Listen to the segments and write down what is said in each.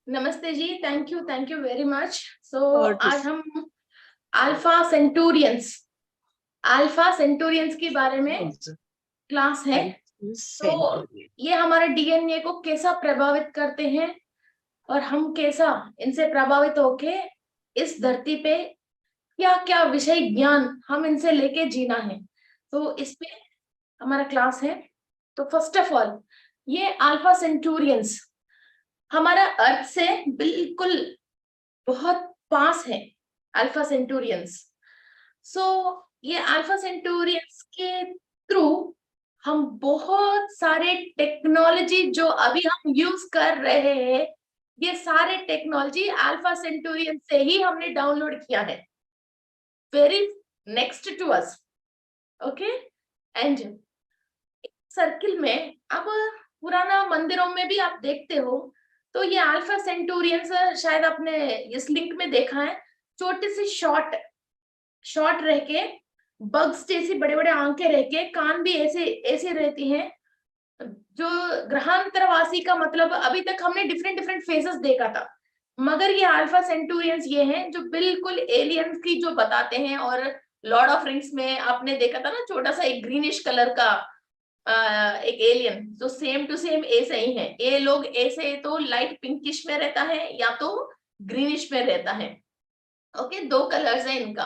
नमस्ते जी, thank you very much. सो और आज हम अल्फा सेंटूरियंस के बारे में क्लास है। तो ये हमारे डीएनए को कैसा प्रभावित करते हैं और हम कैसा इनसे प्रभावित होके इस धरती पे क्या क्या विषय ज्ञान हम इनसे लेके जीना है, तो इस पे हमारा क्लास है। तो फर्स्ट ऑफ ऑल, ये अल्फा सेंटूरियंस हमारा अर्थ से बिल्कुल बहुत पास है। अल्फा सेंटूरियंस, सो ये अल्फा सेंटूरियंस के थ्रू हम बहुत सारे टेक्नोलॉजी जो अभी हम यूज कर रहे हैं, ये सारे टेक्नोलॉजी अल्फा सेंटूरियन से ही हमने डाउनलोड किया है, very next to us. Okay, and circle में अब पुराना मंदिरों में भी आप देखते हो, तो ये अल्फा सेंटूरियंस शायद आपने इस लिंक में देखा है, छोटे से शॉर्ट शॉर्ट रह के, बग्स जैसी बड़े बड़े आंखें रह के, कान भी ऐसे ऐसे रहती हैं। जो ग्रहांतरवासी का मतलब अभी तक हमने डिफरेंट डिफरेंट फेसेस देखा था, मगर ये अल्फा सेंटूरियंस ये हैं जो बिल्कुल एलियंस की जो बताते हैं। और लॉर्ड ऑफ रिंग्स में आपने देखा था ना, छोटा सा एक ग्रीनिश कलर का एक एलियन, जो सेम टू सेम ऐसे ही है। ये लोग ऐसे तो लाइट पिंकिश में रहता है या तो ग्रीनिश में रहता है। ओके, दो कलर्स है इनका।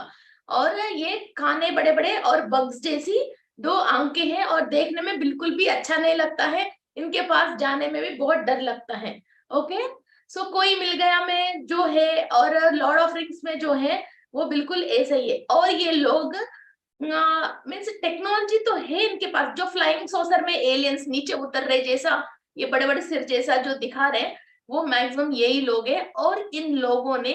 और ये खाने बड़े बड़े और बग्स जैसी दो आंखें हैं, और देखने में बिल्कुल भी अच्छा नहीं लगता है। इनके पास जाने में भी बहुत डर लगता है। ओके, सो कोई मिल गया में जो है और लॉर्ड ऑफ रिंग्स में जो है वो बिल्कुल ऐसे ही है। और ये लोग मीन्स टेक्नोलॉजी तो है इनके पास, जो फ्लाइंग सॉसर में एलियंस नीचे उतर रहे जैसा, ये बड़े बड़े सिर जैसा जो दिखा रहे हैं, वो मैक्सिमम यही लोग हैं। और इन लोगों ने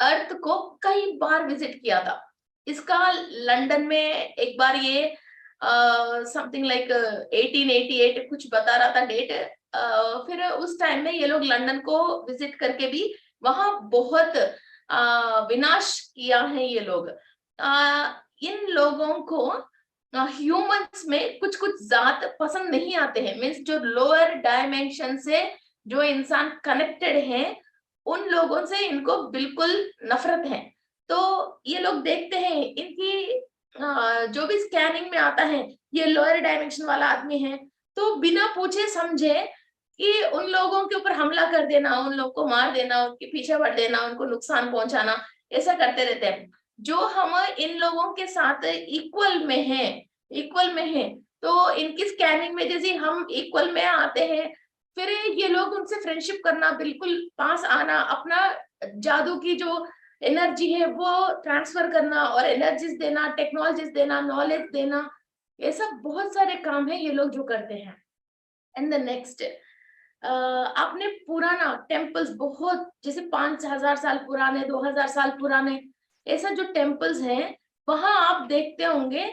अर्थ को कई बार विजिट किया था। इसका लंदन में एक बार ये समथिंग लाइक 1888 कुछ बता रहा था डेट। फिर उस टाइम में ये लोग लंदन को विजिट करके भी वहां बहुत विनाश किया है ये लोग। इन लोगों को ह्यूमंस में कुछ कुछ जात पसंद नहीं आते हैं, मीन्स जो लोअर डायमेंशन से जो इंसान कनेक्टेड है, उन लोगों से इनको बिल्कुल नफरत है। तो ये लोग देखते हैं इनकी जो भी स्कैनिंग में आता है, ये लोअर डायमेंशन वाला आदमी है, तो बिना पूछे समझे कि उन लोगों के ऊपर हमला कर देना, उन लोगों को मार देना, उनके पीछे पड़ देना, उनको नुकसान पहुंचाना, ऐसा करते रहते हैं। जो हम इन लोगों के साथ इक्वल में है, तो इनकी स्कैनिंग में जैसे हम इक्वल में आते हैं, फिर ये लोग उनसे फ्रेंडशिप करना, बिल्कुल पास आना, अपना जादू की जो एनर्जी है वो ट्रांसफर करना, और एनर्जीज देना, टेक्नोलॉजीज देना, नॉलेज देना, ये सब बहुत सारे काम है ये लोग जो करते हैं। एंड द नेक्स्ट, आपने पुराना टेम्पल्स, बहुत जैसे 5,000 साल पुराने, 2,000 साल पुराने, ऐसा जो टेम्पल्स हैं, वहां आप देखते होंगे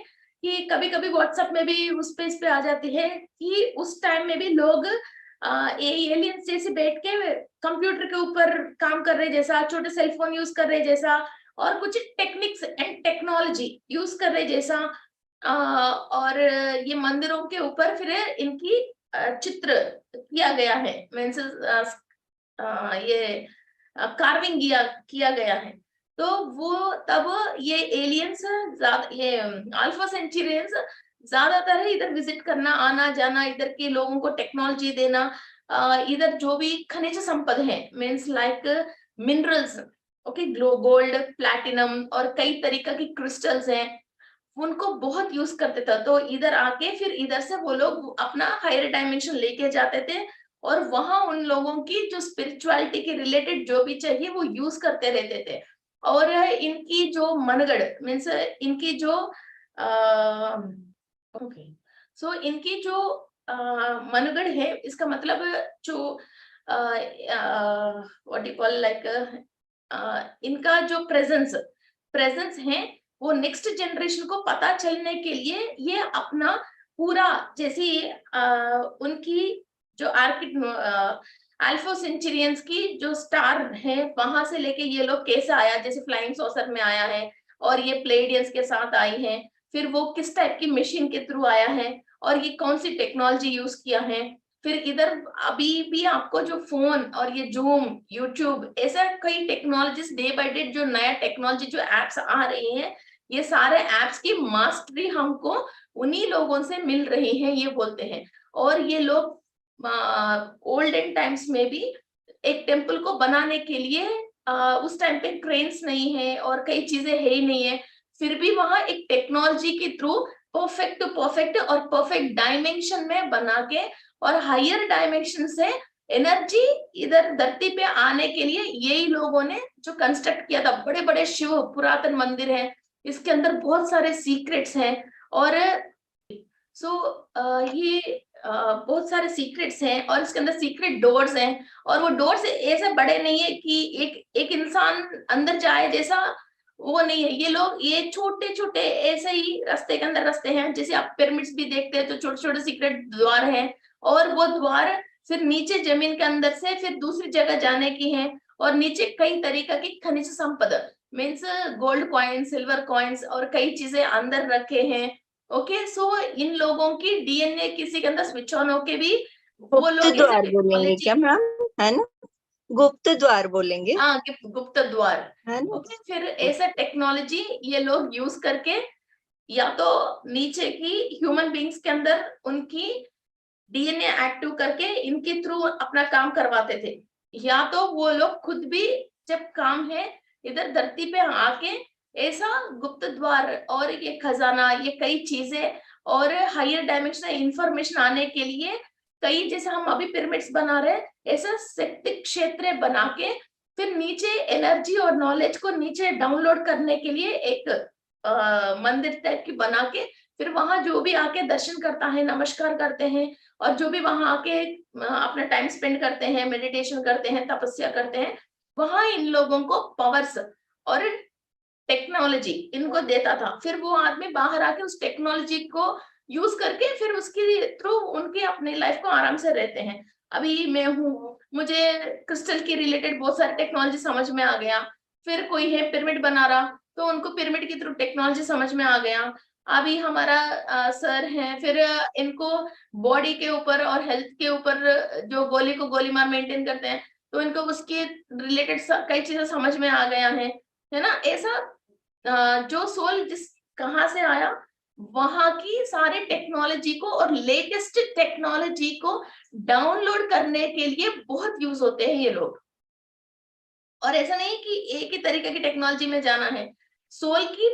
कि कभी कभी व्हाट्सएप में भी उस पे इस पे आ जाती है कि उस टाइम में भी लोग एलियंस जैसे बैठ के कंप्यूटर के ऊपर काम कर रहे जैसा, छोटे सेलफोन यूज कर रहे जैसा, और कुछ टेक्निक्स एंड टेक्नोलॉजी यूज कर रहे जैसा। और ये मंदिरों के ऊपर फिर इनकी चित्र किया गया है, मीन्स ये कार्विंग किया गया है। तो वो तब ये एलियंस, ये अल्फा सेंचुरियंस ज्यादातर है इधर विजिट करना, आना जाना, इधर के लोगों को टेक्नोलॉजी देना। इधर जो भी खनिज संपद है, means like minerals, okay, gold, platinum और कई तरीका की क्रिस्टल्स हैं, उनको बहुत यूज करते थे। तो इधर आके फिर इधर से वो लोग अपना हायर डायमेंशन लेके जाते थे, और वहां उन लोगों की जो स्पिरिचुअलिटी के रिलेटेड जो भी चाहिए वो यूज करते रहते थे। और इनकी जो मनगढ़, मीन्स इनकी जो ओके, सो इनकी जो मनगढ़ है, इसका मतलब जो व्हाट यू कॉल लाइक, इनका जो प्रेजेंस प्रेजेंस है, वो नेक्स्ट जनरेशन को पता चलने के लिए ये अपना पूरा, जैसे उनकी जो अल्फा सेंचुरियंस की जो स्टार है, वहां से लेके ये लोग कैसे आया, जैसे फ्लाइंग सॉसर में आया है, और ये प्लेडियंस के साथ आई है, फिर वो किस टाइप की मशीन के थ्रू आया है, और ये कौन सी टेक्नोलॉजी यूज किया है, फिर इधर अभी भी आपको जो फोन और ये जूम, यूट्यूब, ऐसा कई टेक्नोलॉजीज डे बाय डे, जो नया टेक्नोलॉजी जो एप्स आ रही हैं, ये सारे एप्स की मास्टरी हमको उन्हीं लोगों से मिल रही है, ये बोलते हैं। और ये लोग ओल्डन टाइम्स में भी एक टेम्पल को बनाने के लिए उस टाइम पे क्रेन्स नहीं है और कई चीजें है ही नहीं है, फिर भी वहां एक टेक्नोलॉजी के थ्रू परफेक्ट परफेक्ट और परफेक्ट डायमेंशन में बना के और हायर डायमेंशन से एनर्जी इधर धरती पे आने के लिए यही लोगों ने जो कंस्ट्रक्ट किया था। बड़े बड़े शिव पुरातन मंदिर है, इसके अंदर बहुत सारे सीक्रेट्स हैं। और ये बहुत सारे सीक्रेट्स हैं और इसके अंदर सीक्रेट डोर्स हैं। और वो डोर्स ऐसे बड़े नहीं है कि एक इंसान अंदर जाए जैसा, वो नहीं है। ये लोग ये छोटे छोटे ऐसे ही रास्ते के अंदर रास्ते हैं, जैसे आप पिरामिड्स भी देखते हैं तो छोटे छोटे सीक्रेट द्वार हैं। और वो द्वार फिर नीचे जमीन के अंदर से फिर दूसरी जगह जाने की है। और नीचे कई तरीका की खनिज संपदा means gold coin, silver coins और कई चीजें अंदर रखे हैं। ओके, सो इन लोगों की डीएनए किसी के अंदर स्विच ऑन होके भी वो गुप्त लोग द्वार बोलेंगे क्या मैम, है ना? गुप्त द्वार बोलेंगे, हाँ, गुप्त द्वार है ना? ओके। फिर ऐसा टेक्नोलॉजी ये लोग यूज करके या तो नीचे की ह्यूमन बींग्स के अंदर उनकी डीएनए एक्टिव करके इनके थ्रू अपना काम करवाते थे, या तो वो लोग खुद भी जब काम है इधर धरती पे आके ऐसा गुप्त द्वार और ये खजाना, ये कई चीजें और हायर डायमेंशन इंफॉर्मेशन आने के लिए कई, जैसे हम अभी पिरामिड्स बना रहे हैं, ऐसा शक्ति क्षेत्र बना के फिर नीचे एनर्जी और नॉलेज को नीचे डाउनलोड करने के लिए एक मंदिर टाइप की बना के फिर वहां जो भी आके दर्शन करता है, नमस्कार करते हैं और जो भी वहां आके अपना टाइम स्पेंड करते हैं, मेडिटेशन करते हैं, तपस्या करते हैं, वहां इन लोगों को पावर्स और टेक्नोलॉजी इनको देता था। फिर वो आदमी बाहर आके उस टेक्नोलॉजी को यूज करके फिर उसके थ्रू उनके अपने लाइफ को आराम से रहते हैं। अभी मैं हूँ, मुझे क्रिस्टल के रिलेटेड बहुत सारी टेक्नोलॉजी समझ में आ गया। फिर कोई है पिरामिड बना रहा तो उनको पिरामिड के थ्रू टेक्नोलॉजी समझ में आ गया। अभी हमारा सर है, फिर इनको बॉडी के ऊपर और हेल्थ के ऊपर जो गोली को गोली मार मेंटेन करते हैं, तो इनको उसके रिलेटेड कई चीजें समझ में आ गया है ना। ऐसा जो सोल जिस कहाँ से आया, वहां की सारे टेक्नोलॉजी को और लेटेस्ट टेक्नोलॉजी को डाउनलोड करने के लिए बहुत यूज होते हैं ये लोग। और ऐसा नहीं कि एक ही तरीके की टेक्नोलॉजी में जाना है, सोल की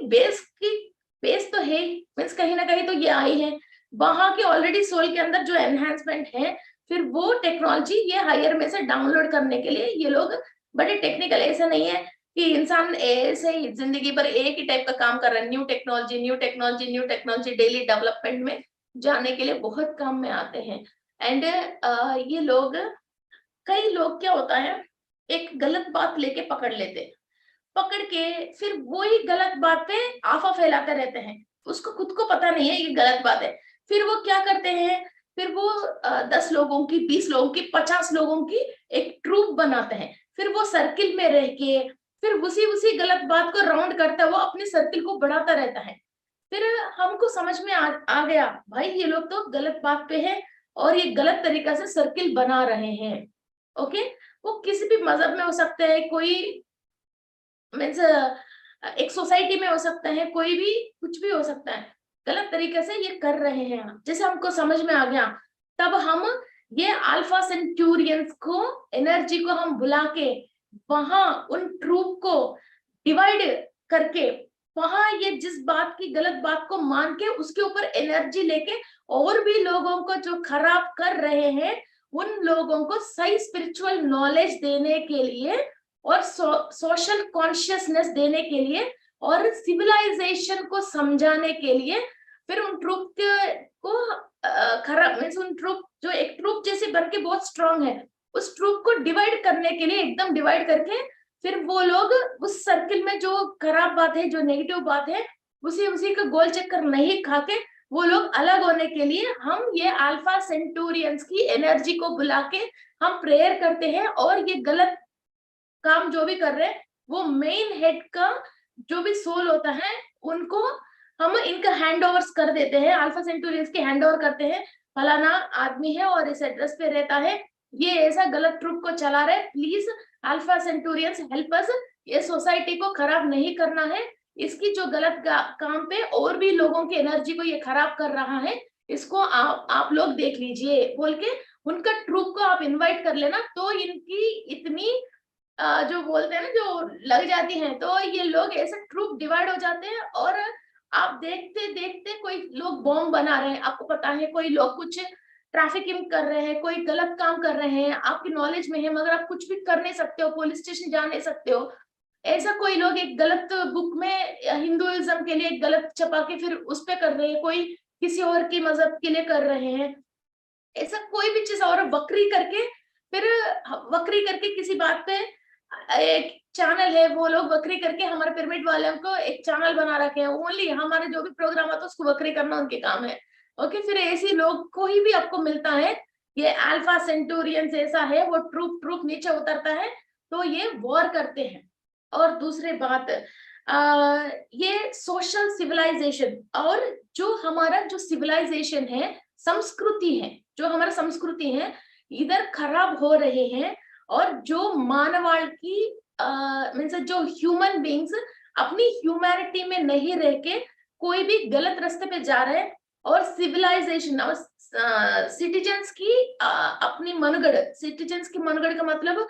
बेस तो है, मीन्स कहीं ना कहीं तो ये आई है वहां के ऑलरेडी सोल के अंदर जो एनहेंसमेंट है, फिर वो टेक्नोलॉजी ये हायर में से डाउनलोड करने के लिए ये लोग बड़े टेक्निकल। ऐसा नहीं है कि इंसान ऐसे ही जिंदगी भर एक ही टाइप का काम कर रहा है, new technology new technology new technology, daily development में जाने के लिए बहुत काम में आते हैं। एंड ये लोग, कई लोग क्या होता है, एक गलत बात लेके पकड़ लेते हैं, पकड़ के फिर वही गलत बात पे आफा फैलाते रहते हैं, उसको खुद को पता नहीं है ये गलत बात है। फिर वो क्या करते हैं, फिर वो 10 लोगों की, 20 लोगों की, 50 लोगों की एक ट्रूप बनाते हैं। फिर वो सर्किल में रह के फिर उसी गलत बात को राउंड करता है, वो अपने सर्किल को बढ़ाता रहता है। फिर हमको समझ में आ गया भाई ये लोग तो गलत बात पे है और ये गलत तरीका से सर्किल बना रहे हैं। ओके, वो किसी भी मजहब में हो सकते हैं, कोई मीन्स एक सोसाइटी में हो सकता है, कोई भी कुछ भी हो सकता है, गलत तरीके से ये कर रहे हैं। जैसे हमको समझ में आ गया, तब हम ये अल्फा सेंटूरियंस को एनर्जी को हम बुला के वहां उन ट्रूप को डिवाइड करके वहां ये जिस बात की गलत बात को मान के उसके ऊपर एनर्जी लेके और भी लोगों को जो खराब कर रहे हैं उन लोगों को सही स्पिरिचुअल नॉलेज देने के लिए और सोशल कॉन्शियसनेस देने के लिए और सिविलाइजेशन को समझाने के लिए फिर उन ट्रूप को खराब मीन्स उन ट्रूप जो एक ट्रूप जैसे बन के बहुत स्ट्रांग है, उस ट्रूप को डिवाइड करने के लिए एकदम डिवाइड करके फिर वो लोग उस सर्किल में जो खराब बात है, जो नेगेटिव बात है, उसी का गोल चक्कर नहीं खा के वो लोग अलग होने के लिए हम ये अल्फा सेंटूरियंस की एनर्जी को बुला के हम प्रेयर करते हैं। और ये गलत काम जो भी कर रहे हैं वो मेन हेड का जो भी सोल होता है उनको हम इनका हैंड ओवर्स कर देते हैं, अल्फा सेंटूरियंस के हैंड ओवर करते हैं। फलाना आदमी है और इस एड्रेस पे रहता है, ये ऐसा गलत ट्रूप को चला रहा है, प्लीज अल्फा सेंटूरियंस हेल्प अस, ये सोसाइटी को खराब नहीं करना है, इसकी जो गलत काम पे और भी लोगों की एनर्जी को ये खराब कर रहा है, इसको आप लोग देख लीजिए बोल के उनका ट्रूप को आप इनवाइट कर लेना। तो इनकी इतनी जो बोलते हैं ना जो लग जाती हैं, तो ये लोग ऐसे ट्रूप डिवाइड हो जाते हैं और आप देखते देखते कोई लोग बॉम्ब बना रहे हैं, आपको पता है, कोई लोग कुछ ट्रैफिकिंग कर रहे हैं, कोई गलत काम कर रहे हैं, आपकी नॉलेज में है मगर आप कुछ भी कर नहीं सकते हो, पुलिस स्टेशन जा नहीं सकते हो, ऐसा कोई लोग एक गलत बुक में हिंदुइज्म के लिए एक गलत छपा के फिर उस पे कर रहे हैं, कोई किसी और की मजहब के लिए कर रहे हैं, ऐसा कोई भी चीज और वक्री करके फिर वक्री करके किसी बात पे एक चैनल है, वो लोग वक्री करके हमारे पिरामिड वालों को एक चैनल बना रखे हैं, ओनली हमारे जो भी प्रोग्राम आता है उसको वक्री करना उनके काम है। ओके, फिर ऐसी लोग कोई भी आपको मिलता है, ये अल्फा सेंटूरियंस ऐसा है, वो ट्रूप ट्रूप नीचे उतरता है तो ये वॉर करते हैं। और दूसरी बात ये सोशल सिविलाइजेशन और जो हमारा जो सिविलाइजेशन है, संस्कृति है, जो हमारा संस्कृति है इधर खराब हो रहे हैं, और जो मानवाल की मीन्स जो ह्यूमन बींग्स अपनी ह्यूमैनिटी में नहीं रह के कोई भी गलत रास्ते पे जा रहे हैं, और सिविलाइजेशन और सिटीजन्स की अपनी मनगढ़, सिटीजन्स की मनगढ़ का मतलब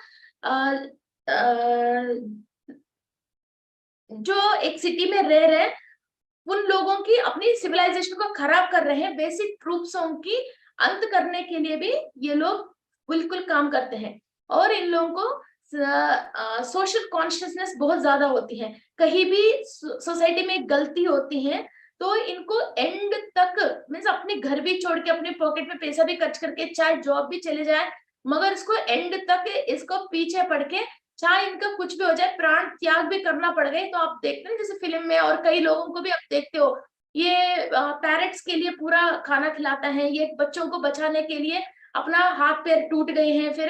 जो एक सिटी में रह रहे उन लोगों की अपनी सिविलाइजेशन को खराब कर रहे हैं, बेसिक ट्रूप्सों की अंत करने के लिए भी ये लोग बिल्कुल काम करते हैं। और इन लोगों को सोशल कॉन्शियसनेस बहुत ज्यादा होती है, कहीं भी सोसाइटी में गलती होती है तो इनको एंड तक मीन्स अपने घर भी छोड़ के अपने पॉकेट में पैसा भी खर्च करके चाहे जॉब भी चले जाए, मगर इसको एंड तक इसको पीछे पड़ के चाहे इनका कुछ भी हो जाए, प्राण त्याग भी करना पड़ गए। तो आप देखते हैं जैसे फिल्म में, और कई लोगों को भी आप देखते हो, ये पैरेट्स के लिए पूरा खाना खिलाता है, ये बच्चों को बचाने के लिए अपना हाथ पैर टूट गए हैं, फिर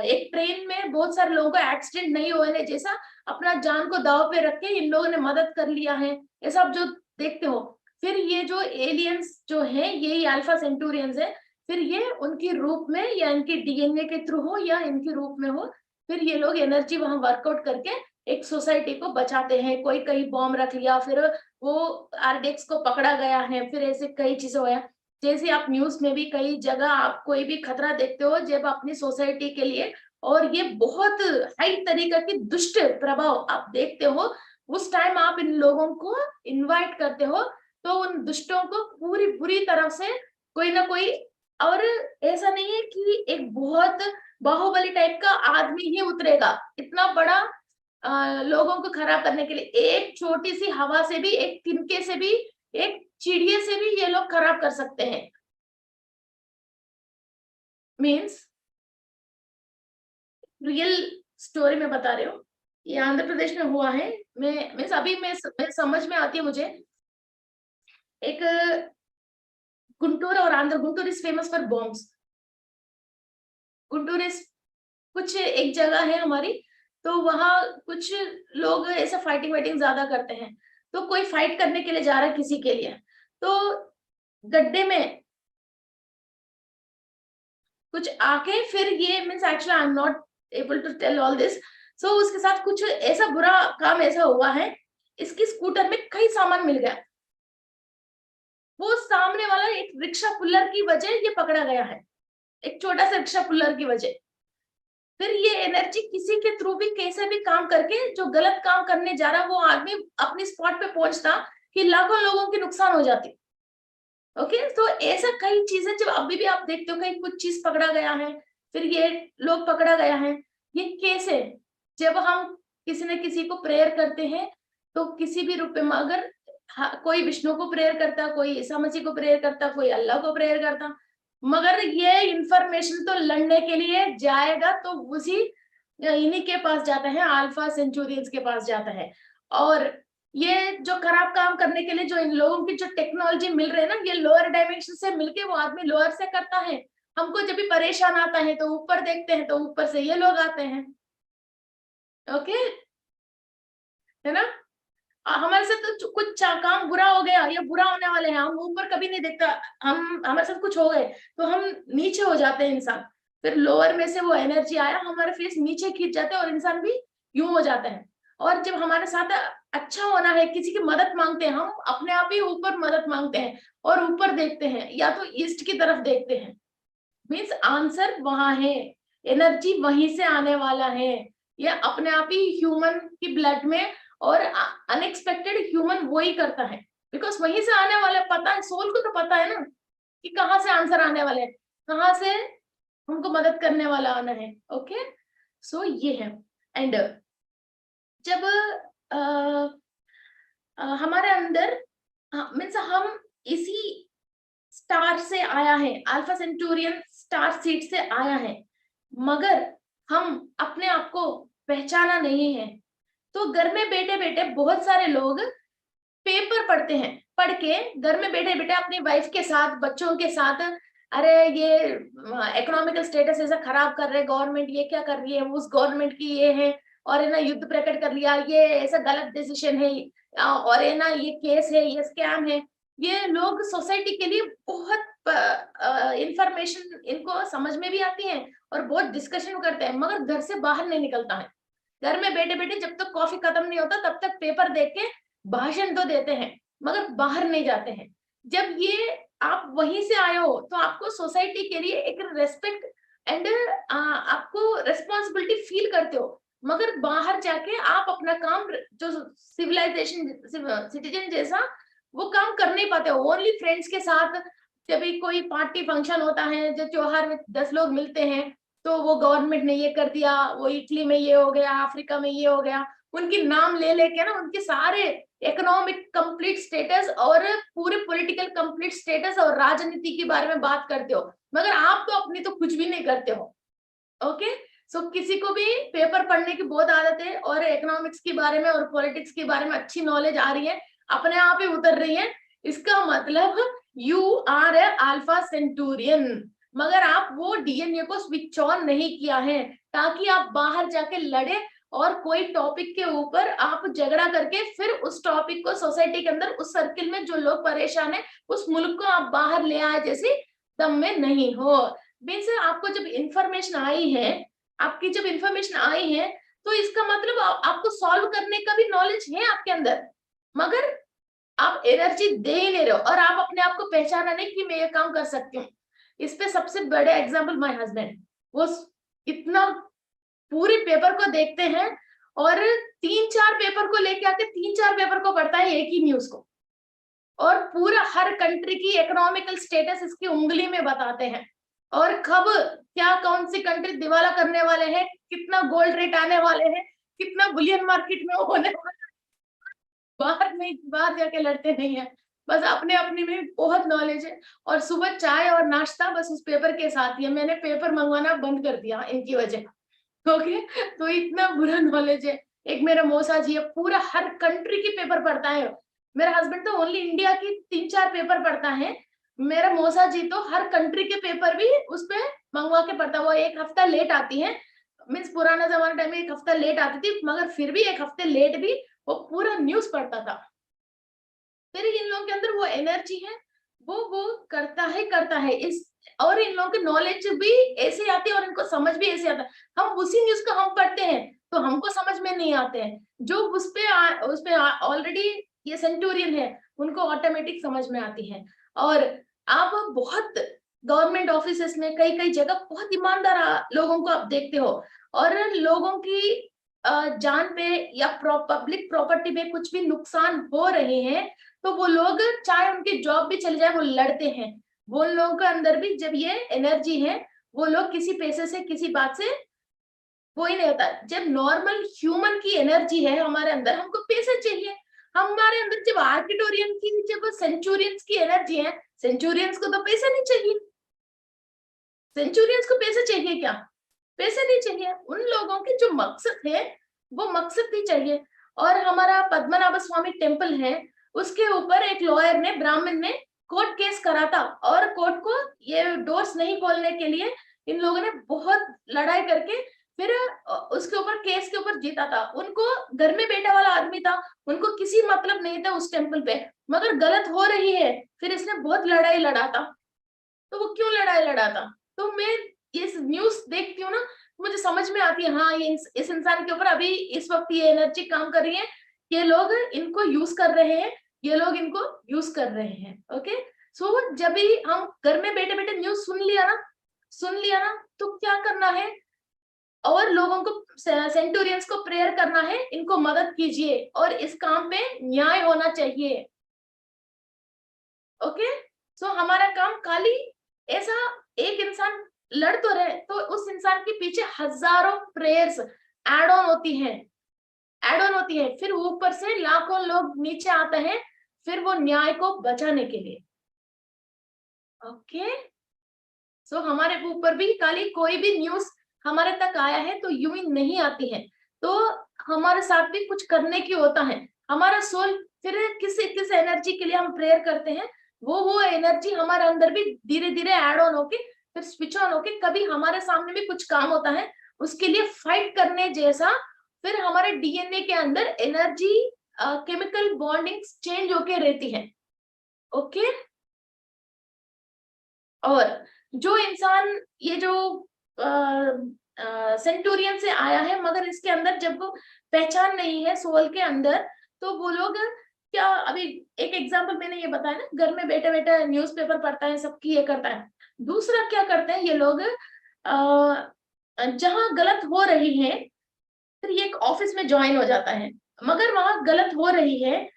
एक ट्रेन में बहुत सारे लोगों को एक्सीडेंट नहीं होने जैसा अपना जान को दाव पे रख के इन लोगों ने मदद कर लिया है, ये सब जो देखते हो। फिर ये जो एलियंस जो है यही अल्फा सेंटूरियंस है, फिर ये उनकी रूप में या इनके डीएनए के थ्रू हो या इनके रूप में हो, फिर ये लोग एनर्जी वहां वर्कआउट करके एक सोसाइटी को बचाते हैं। कोई कहीं बॉम्ब रख लिया, फिर वो आरडेक्स को पकड़ा गया है, फिर ऐसे कई चीजें हुआ। जैसे आप न्यूज में भी कई जगह आप कोई भी खतरा देखते हो जब अपनी सोसाइटी के लिए, और ये बहुत हाई तरीका की दुष्ट प्रभाव आप देखते हो, उस टाइम आप इन लोगों को इनवाइट करते हो तो उन दुष्टों को पूरी बुरी तरह से कोई ना कोई, और ऐसा नहीं है कि एक बहुत बाहुबली टाइप का आदमी ही उतरेगा इतना बड़ा लोगों को खराब करने के लिए, एक छोटी सी हवा से भी, एक तिनके से भी, एक चिड़िया से भी ये लोग खराब कर सकते हैं। मीन्स रियल स्टोरी में बता रहे हो, ये आंध्र प्रदेश में हुआ है। मैं अभी मैं समझ में आती है मुझे, एक गुंटूर और Andhra, Guntur is famous for bombs, Guntur is कुछ एक जगह है हमारी, तो वहां कुछ लोग ऐसा फाइटिंग वाइटिंग ज्यादा करते हैं, तो कोई फाइट करने के लिए जा रहा है किसी के लिए, तो गड्ढे में कुछ आके फिर ये means actually I am not able to tell all this, so उसके साथ कुछ ऐसा बुरा काम ऐसा हुआ है, इसकी स्कूटर में कई सामान मिल गया, वो सामने वाला एक रिक्शा पुल्लर की वजह ये पकड़ा गया है, एक छोटा सा रिक्शा पुल्लर की वजह। फिर ये एनर्जी किसी के थ्रू भी कैसे भी काम करके जो गलत काम करने जा रहा वो आदमी अपनी स्पॉट पे पहुंचता कि लाखों लोगों की नुकसान हो जाती। ओके, तो ऐसा कई चीजें जब अभी भी आप देखते हो कहीं कुछ चीज पकड़ा गया है, फिर ये लोग पकड़ा गया है, ये कैसे, जब हम किसी न किसी को प्रेयर करते हैं तो किसी भी रूप में, अगर कोई विष्णु को प्रेयर करता, कोई ईसा मसीह को प्रेयर करता, कोई अल्लाह को प्रेयर करता, मगर ये इंफॉर्मेशन तो लड़ने के लिए जाएगा तो उसी इन्हीं के पास जाता है, अल्फा सेंचुरियंस के पास जाता है। और ये जो खराब काम करने के लिए जो इन लोगों की जो टेक्नोलॉजी मिल रही है ना, ये लोअर डायमेंशन से मिलके वो आदमी लोअर से करता है, हमको जब भी परेशान आता है तो ऊपर देखते हैं तो ऊपर से ये लोग आते हैं। ओके, है ना। हमारे साथ तो कुछ काम बुरा हो गया या बुरा होने वाले हैं, हम ऊपर कभी नहीं देखता, हम हमारे साथ कुछ हो गए तो हम नीचे हो जाते हैं इंसान, फिर लोअर में से वो एनर्जी आया हमारे फेस नीचे खींच जाते हैं और इंसान भी यूं हो जाता है। और जब हमारे साथ अच्छा होना है, किसी की मदद मांगते हैं, हम अपने आप ही ऊपर मदद मांगते हैं और ऊपर देखते हैं या तो ईस्ट की तरफ देखते हैं, मीन्स आंसर वहां है, एनर्जी वहीं से आने वाला है। ये अपने आप ही ह्यूमन की ब्लड में और अनएक्सपेक्टेड ह्यूमन वो ही करता है, बिकॉज वहीं से आने वाला पता है, सोल को तो पता है ना कि कहाँ से आंसर आने वाले हैं, कहाँ से हमको मदद करने वाला आना है। ओके, सो ये है। एंड जब हमारे अंदर मीन्स हम इसी स्टार से आया है, अल्फा सेंटूरियन स्टार सीड से आया है, मगर हम अपने आप को पहचाना नहीं है। तो घर में बैठे बैठे बहुत सारे लोग पेपर पढ़ते हैं, पढ़ के घर में बैठे बैठे अपनी वाइफ के साथ, बच्चों के साथ, अरे ये इकोनॉमिकल स्टेटस ऐसा खराब कर रहे गवर्नमेंट, ये क्या कर रही है, उस गवर्नमेंट की ये है, और है ना युद्ध प्रकट कर लिया, ये ऐसा गलत डिसीजन है, और है ना ये केस है, ये स्कैम है। ये लोग सोसाइटी के लिए बहुत इंफॉर्मेशन इनको समझ में भी आती है और बहुत डिस्कशन करते हैं, मगर घर से बाहर नहीं निकलता है। घर में बैठे बैठे जब तक कॉफी खत्म नहीं होता तब तक पेपर देख के भाषण तो देते हैं, मगर बाहर नहीं जाते हैं। जब ये आप वहीं से आए हो तो आपको सोसाइटी के लिए एक रेस्पेक्ट एंड आपको रेस्पॉन्सिबिलिटी फील करते हो, मगर बाहर जाके आप अपना काम जो सिविलाइजेशन सिटीजन जैसा वो काम कर नहीं पाते हो। ओनली फ्रेंड्स के साथ जब भी कोई पार्टी फंक्शन होता है, जो त्योहार में 10 लोग मिलते हैं, तो वो गवर्नमेंट ने ये कर दिया, वो इटली में ये हो गया, अफ्रीका में ये हो गया, उनकी नाम ले लेके ना उनके सारे इकोनॉमिक कंप्लीट स्टेटस और पूरे पॉलिटिकल कंप्लीट स्टेटस और राजनीति के बारे में बात करते हो, मगर आप तो अपनी तो कुछ भी नहीं करते हो। ओके, सो किसी को भी पेपर पढ़ने की बहुत आदत है और इकोनॉमिक्स के बारे में और पॉलिटिक्स के बारे में अच्छी नॉलेज आ रही है, अपने आप ही उतर रही है, इसका मतलब you are a Alpha Centaurian, मगर आप वो डीएनए को स्विच ऑन नहीं किया है ताकि आप बाहर जाके लड़े और कोई टॉपिक के ऊपर आप झगड़ा करके फिर उस टॉपिक को सोसाइटी के अंदर उस सर्किल में जो लोग परेशान है उस मुल्क को आप बाहर ले आए जैसी दम में नहीं हो। मीन्स आपको जब इंफॉर्मेशन आई है, आपकी जब इंफॉर्मेशन आई है तो इसका मतलब आपको सॉल्व करने का भी नॉलेज है आपके अंदर, मगर आप एनर्जी दे ही नहीं रहे हो और आप अपने आप को पहचाना नहीं कि मैं ये काम कर सकती हूँ। इस पे सबसे बड़े एग्जाम्पल माय हस्बैंड, वो इतना पूरे पेपर को देखते हैं और 3-4 पेपर को लेके आके 3-4 पेपर को पढ़ता है एक ही न्यूज को, और पूरा हर कंट्री की इकोनॉमिकल स्टेटस इसकी उंगली में बताते हैं, और कब क्या कौन सी कंट्री दिवाला करने वाले हैं, कितना गोल्ड रेट आने वाले हैं, कितना बुलियन मार्केट में होने वाला, बाहर नहीं, बाहर जाके लड़ते नहीं है, बस अपने अपने में बहुत नॉलेज है। और सुबह चाय और नाश्ता बस उस पेपर के साथ ही है, मैंने पेपर मंगवाना बंद कर दिया इनकी वजह। ओके, तो इतना बुरा नॉलेज है। एक मेरा मौसा जी है, पूरा हर कंट्री की पेपर पढ़ता है। मेरा हस्बैंड तो ओनली इंडिया की 3-4 पेपर पढ़ता है, मेरा मौसा जी तो हर कंट्री के पेपर भी उस पे मंगवा के पढ़ता। वो एक हफ्ता लेट आती है, मीन्स पुराना जमाना टाइम में एक हफ्ता लेट आती थी, मगर फिर भी एक हफ्ते लेट भी वो पूरा न्यूज पढ़ता था। फिर इन लोगों के अंदर वो एनर्जी है, वो करता है इस, और इन लोगों की नॉलेज भी ऐसे आती है और इनको समझ भी ऐसे आता है। हम उसी न्यूज को हम पढ़ते हैं तो हमको समझ में नहीं आते हैं, जो उस पे ऑलरेडी ये सेंटूरियन है उनको ऑटोमेटिक समझ में आती है। और आप बहुत गवर्नमेंट ऑफिसेस में कई कई जगह बहुत ईमानदार लोगों को आप देखते हो, और लोगों की जान पे या पब्लिक प्रॉपर्टी में कुछ भी नुकसान हो रहे हैं तो वो लोग चाहे उनकी जॉब भी चली जाए वो लड़ते हैं। वो लोगों के अंदर भी जब ये एनर्जी है, वो लोग किसी पैसे से किसी बात से कोई नहीं होता। जब नॉर्मल ह्यूमन की एनर्जी है हमारे अंदर, हमको पैसे चाहिए, हमारे अंदर जब आर्किटोरियन की, जब सेंचुरियंस की एनर्जी है, सेंचुरियंस को तो पैसे नहीं चाहिए, सेंचुरियंस को पैसे चाहिए क्या? पैसे नहीं चाहिए, उन लोगों के जो मकसद है वो मकसद भी चाहिए। और हमारा पद्मनाभ स्वामी टेम्पल है, उसके ऊपर एक लॉयर ने, ब्राह्मण ने कोर्ट केस करा था, और कोर्ट को ये डोर्स नहीं खोलने के लिए इन लोगों ने बहुत लड़ाई करके फिर उसके ऊपर केस के ऊपर जीता था, उनको घर में बैठा वाला आदमी था, उनको किसी मतलब नहीं था उस टेम्पल पे, मगर गलत हो रही है, फिर इसने बहुत लड़ाई लड़ा था। तो वो क्यों लड़ाई लड़ा था? तो मैं ये न्यूज देखती हूँ ना, मुझे समझ में आती है, हाँ ये इस इंसान के ऊपर अभी इस वक्त ये एनर्जी काम कर रही है, ये लोग इनको यूज कर रहे हैं, ये लोग इनको यूज कर रहे हैं। ओके, सो जब भी हम घर में बैठे बैठे न्यूज सुन लिया ना, तो क्या करना है, और लोगों को, सेंटूरियंस को प्रेयर करना है, इनको मदद कीजिए और इस काम पे न्याय होना चाहिए। ओके, सो हमारा काम खाली ऐसा, एक इंसान लड़ तो रहे तो उस इंसान के पीछे हजारों प्रेयर्स ऐड ऑन होती हैं, फिर ऊपर से लाखों लोग नीचे आते हैं, फिर वो न्याय को बचाने के लिए। ओके, सो हमारे ऊपर भी खाली कोई भी न्यूज हमारे तक आया है तो यूं ही नहीं आती है, तो हमारे साथ भी कुछ करने की होता है। हमारा सोल फिर किस एनर्जी के लिए हम प्रेयर करते हैं, वो एनर्जी हमारे अंदर भी धीरे धीरे ऐड ऑन होके फिर स्विच ऑन होके, कभी हमारे सामने भी कुछ काम होता है उसके लिए फाइट करने जैसा, फिर हमारे डीएनए के अंदर एनर्जी केमिकल बॉन्डिंग चेंज होके रहती है। ओके, और जो इंसान ये जो सेंटूरियन से आया है, मगर इसके अंदर जब वो पहचान नहीं है सोल के अंदर, तो वो लोग क्या, अभी एक एग्जांपल मैंने ये बताया ना, घर में बैठे बैठे न्यूज़पेपर पढ़ता है, सबकी ये करता है। दूसरा क्या करते हैं ये लोग, जहां गलत हो रही है, फिर ये एक ऑफिस में ज्वाइन हो जाता है, मगर वहां गलत हो रही है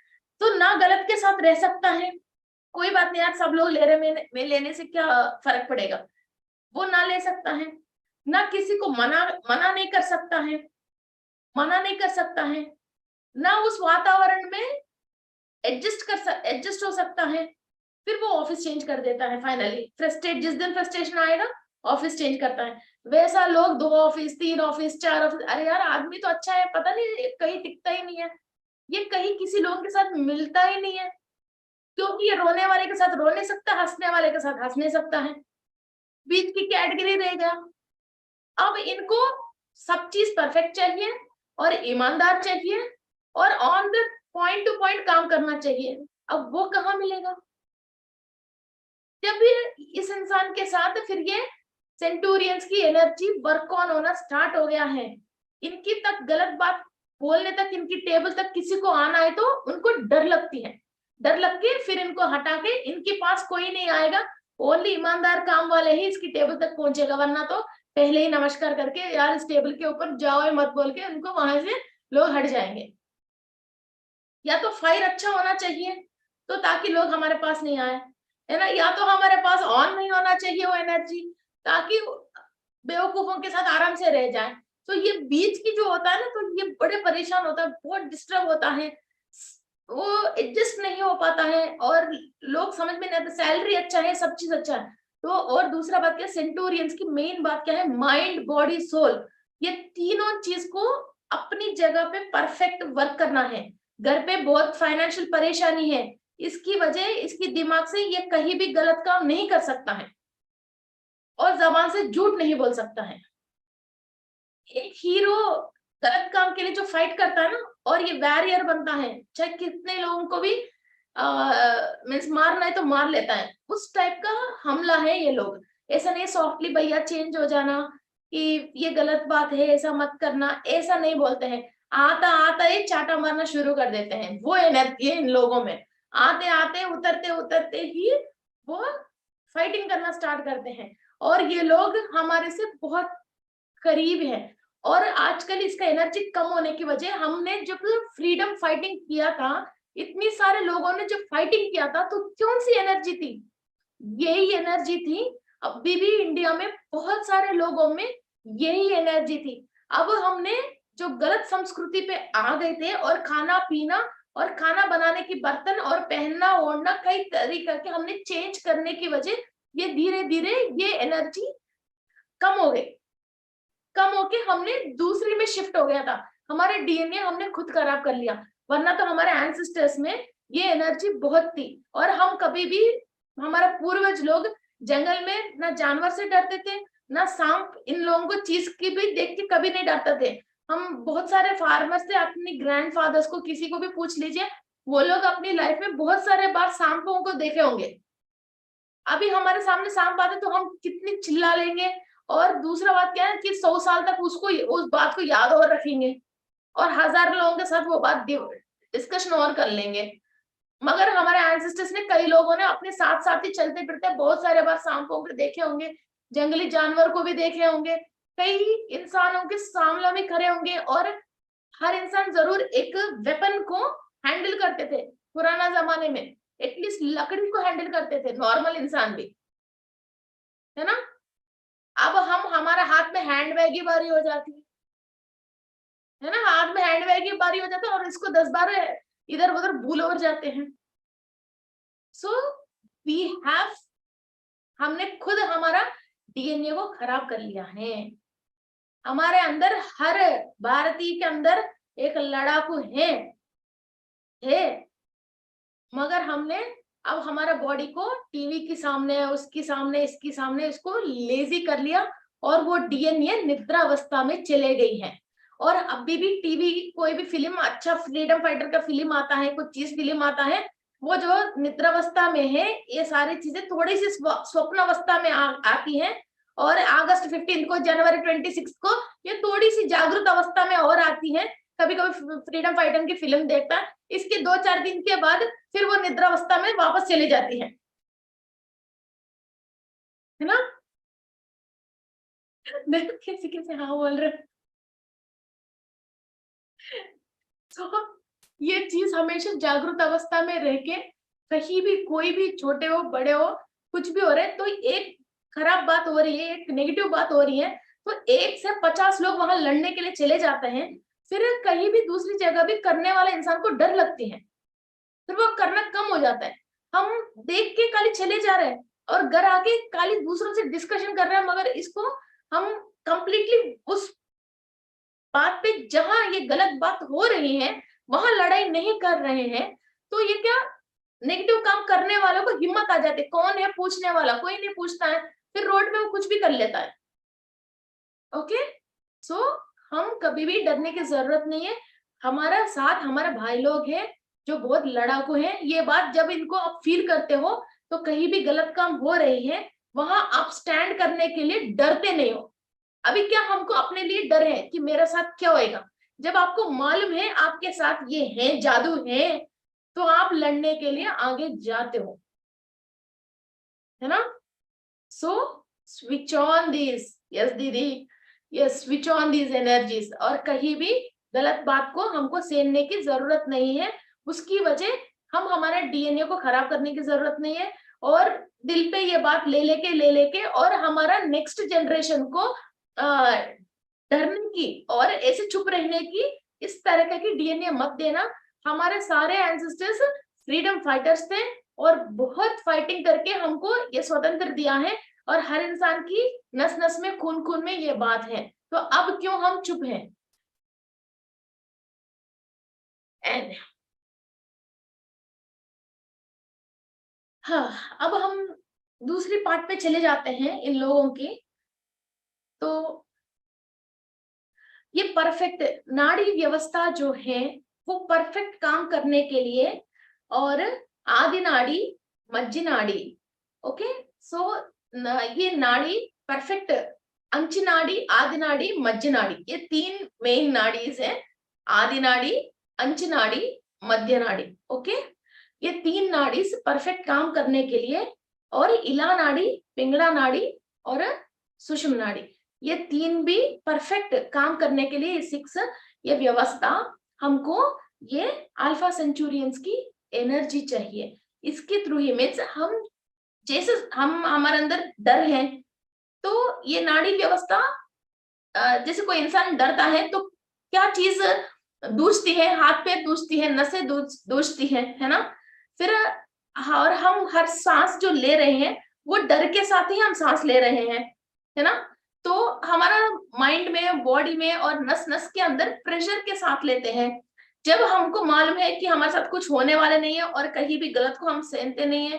तो ना गलत के साथ रह सकता है, कोई बात नहीं यार, सब लोग ले रहे, मैं लेने से क्या फर्क पड़ेगा, वो ना ले सकता है, ना किसी को मना नहीं कर सकता है, ना उस वातावरण में एडजस्ट हो सकता है, फिर वो ऑफिस चेंज कर देता है फाइनली। जिस दिन फ्रस्ट्रेशन आएगा ऑफिस चेंज करता है। वैसा लोग 2 ऑफिस 3 ऑफिस 4 ऑफिस, अरे यार आदमी तो अच्छा है, पता नहीं कहीं टिकता ही नहीं है, ये कहीं किसी लोगों के साथ मिलता ही नहीं है, क्योंकि ये रोने वाले के साथ रो नहीं सकता, हंसने वाले के साथ हंस नहीं सकता है, बीच की कैटेगरी रहेगा। अब इनको सब चीज परफेक्ट चाहिए और ईमानदार चाहिए और on the point two point काम करना चाहिए, अब वो कहाँ मिलेगा? जब भी इस इंसान के साथ फिर ये सेंटूरियंस की एनर्जी वर्क ऑन होना स्टार्ट हो गया है, इनकी तक गलत बात बोलने तक, इनकी टेबल तक किसी को आना है तो उनको डर लगती है, डर लग के फिर इनको हटा के इनके पास कोई नहीं आएगा, ओनली ईमानदार काम वाले ही इसकी टेबल तक पहुंचेगा, वरना तो पहले ही नमस्कार करके यार इस टेबल के ऊपर जाओ मत बोल के उनको वहां से लोग हट जाएंगे। या तो फायर अच्छा होना चाहिए तो ताकि लोग हमारे पास नहीं आए, है ना, या तो हमारे पास ऑन नहीं होना चाहिए वो एनर्जी ताकि बेवकूफों के साथ आराम से रह जाए। तो ये बीच की जो होता है ना, तो ये बड़े परेशान होता है, बहुत डिस्टर्ब होता है, वो एडजस्ट नहीं हो पाता है और लोग समझ में नहीं आता, सैलरी अच्छा है, सब चीज अच्छा है। तो और दूसरा बात क्या, सेंटूरियंस की मेन बात क्या है, माइंड बॉडी सोल, ये तीनों चीज को अपनी जगह पे परफेक्ट वर्क करना है। घर पे बहुत फाइनेंशियल परेशानी है, इसकी वजह इसकी दिमाग से ये कहीं भी गलत काम नहीं कर सकता है और जबान से झूठ नहीं बोल सकता है। एक हीरो गलत काम के लिए जो फाइट करता है ना, और ये वॉरियर बनता है, चाहे कितने लोगों को भी मीन्स मारना है तो मार लेता है, उस टाइप का हमला है ये लोग। ऐसा नहीं सॉफ्टली भैया चेंज हो जाना कि ये गलत बात है ऐसा मत करना, ऐसा नहीं बोलते हैं, आता आता ही चाटा मारना शुरू कर देते हैं, वो एनर्जी है इन लोगों में, आते आते उतरते उतरते ही वो फाइटिंग करना स्टार्ट करते हैं, और ये लोग हमारे से बहुत करीब है। और आजकल इसका एनर्जी कम होने की वजह, हमने जब फ्रीडम फाइटिंग किया था, इतनी सारे लोगों ने जब फाइटिंग किया था, तो कौन सी एनर्जी थी, यही एनर्जी थी। अभी भी इंडिया में बहुत सारे लोगों में यही एनर्जी थी। अब हमने जो गलत संस्कृति पे आ गए थे, और खाना पीना और खाना बनाने की बर्तन और पहनना ओढ़ना कई तरीका के हमने चेंज करने की वजह, ये धीरे धीरे ये एनर्जी कम हो गई, कम होके हमने दूसरी में शिफ्ट हो गया था, हमारे डीएनए हमने खुद खराब कर लिया, वरना तो हमारे एंसेस्टर्स में ये एनर्जी बहुत थी। और हम कभी भी, हमारा पूर्वज लोग जंगल में ना जानवर से डरते थे, ना सांप, इन लोगों को चीज की भी देख के कभी नहीं डरते थे, हम बहुत सारे फार्मर्स थे, अपने ग्रैंडफादर्स को किसी को भी पूछ लीजिए, वो लोग अपनी लाइफ में बहुत सारे बार सांपों को देखे होंगे। अभी हमारे सामने सांप आते तो हम कितनी चिल्ला लेंगे, और दूसरा बात क्या है कि 100 साल तक उसको उस बात को याद और रखेंगे, और 1000 लोगों के साथ वो बात डिस्कशन और कर लेंगे। मगर हमारे एंसेस्टर्स ने, कई लोगों ने अपने साथ साथ ही चलते फिरते बहुत सारे बार सांपों को देखे होंगे, जंगली जानवर को भी देखे होंगे, कई इंसानों के सामने में खड़े होंगे, और हर इंसान जरूर एक वेपन को हैंडल करते थे पुराना जमाने में, एटलीस्ट लकड़ी को हैंडल करते थे नॉर्मल इंसान भी, है ना। अब हमारा हाथ में हैंड बैग ही बारी हो जाती है ना, हाथ में हैंड बैग ही बारी हो जाता है, और इसको 10 बार इधर उधर भूल और जाते हैं। सो वी हैव, हमने खुद हमारा डीएनए को खराब कर लिया है। हमारे अंदर, हर भारतीय के अंदर एक लड़ाकू है, मगर हमने अब हमारा बॉडी को टीवी के सामने, उसके सामने, इसके सामने इसको लेजी कर लिया, और वो डीएनए निद्रावस्था में चले गई है। और अभी भी टीवी, कोई भी फिल्म, अच्छा फ्रीडम फाइटर का फिल्म आता है, कुछ चीज फिल्म आता है, वो जो निद्रावस्था में है, ये सारी चीजें थोड़ी सी स्वप्नावस्था में आती है, और अगस्त 15 को, जनवरी 26 को ये थोड़ी सी जागृत अवस्था में और आती है। कभी कभी फ्रीडम फाइटर की फिल्म देखता है, इसके 2-4 दिन के बाद फिर वो निद्रावस्था में वापस चली जाती है ना। देखो कैसे कैसे हाँ बोल रहे। तो ये चीज हमेशा जागृत अवस्था में रह के, कहीं भी कोई भी छोटे हो बड़े हो कुछ भी हो रहे, तो एक खराब बात हो रही है, एक नेगेटिव बात हो रही है, तो 1 से 50 लोग वहां लड़ने के लिए चले जाते हैं, फिर कहीं भी दूसरी जगह भी करने वाले इंसान को डर लगती है, फिर वो करना कम हो जाता है। हम देख के खाली चले जा रहे हैं, और घर आके खाली दूसरों से डिस्कशन कर रहे हैं, मगर इसको हम कंप्लीटली उस बात पे, जहां ये गलत बात हो रही है वहां लड़ाई नहीं कर रहे हैं। तो ये क्या, नेगेटिव काम करने वालों को हिम्मत आ जाती है, कौन है पूछने वाला, कोई नहीं पूछता है, फिर रोड में वो कुछ भी कर लेता है। ओके, सो हम कभी भी डरने की जरूरत नहीं है। हमारा साथ हमारे भाई लोग हैं जो बहुत लड़ाकू हैं, ये बात जब इनको आप फील करते हो, तो कहीं भी गलत काम हो रही है, वहां आप स्टैंड करने के लिए डरते नहीं हो। अभी क्या हमको अपने लिए डर है कि मेरे साथ क्या होएगा, जब आपको मालूम है आपके साथ ये है, जादू है, तो आप लड़ने के लिए आगे जाते हो, है ना। So switch on this, yes दीदी, yes switch on this energies, और कहीं भी गलत बात को हमको सहने की जरूरत नहीं है, उसकी वजह हम हमारे डीएनए को खराब करने की जरूरत नहीं है, और दिल पे ये बात ले लेके और हमारा नेक्स्ट जनरेशन को डरने की और ऐसे चुप रहने की, इस तरह की डीएनए मत देना। हमारे सारे एंसेस्टर्स फ्रीडम फाइटर्स थे, और बहुत फाइटिंग करके हमको ये स्वतंत्र दिया है, और हर इंसान की नस नस में, खून खून में ये बात है, तो अब क्यों हम चुप हैं। एंड हाँ, अब हम दूसरी पार्ट पे चले जाते हैं इन लोगों की। तो ये परफेक्ट नाड़ी व्यवस्था जो है, वो परफेक्ट काम करने के लिए, और आदि नाड़ी, मज्जी नाड़ी, ओके, सो ये नाड़ी परफेक्ट, अंची नाड़ी, आदि नाड़ी, मज्जी नाड़ी, ये 3 मेन नाड़ीज है, आदि नाड़ी, अंच नाड़ी, मध्य नाड़ी, ओके। ये 3 नाड़ी परफेक्ट काम करने के लिए, और इला नाड़ी, पिंगला नाड़ी, और सुषुम्ना नाड़ी, ये 3 भी परफेक्ट काम करने के लिए 6 ये व्यवस्था हमको, ये अल्फा सेंचुरियंस की एनर्जी चाहिए, इसके थ्रू ही मीन्स हम, जैसे हम हमारे अंदर डर है, तो ये नाड़ी व्यवस्था, जैसे कोई इंसान डरता है तो क्या चीज दूसती है, हाथ पैर दूसती है, नसें दूसती है ना। फिर और हम हर सांस जो ले रहे हैं, वो डर के साथ ही हम सांस ले रहे हैं, है ना। तो हमारा माइंड में, बॉडी में, और नस नस के अंदर प्रेशर के साथ लेते हैं। जब हमको मालूम है कि हमारे साथ कुछ होने वाले नहीं है, और कहीं भी गलत को हम सहते नहीं है,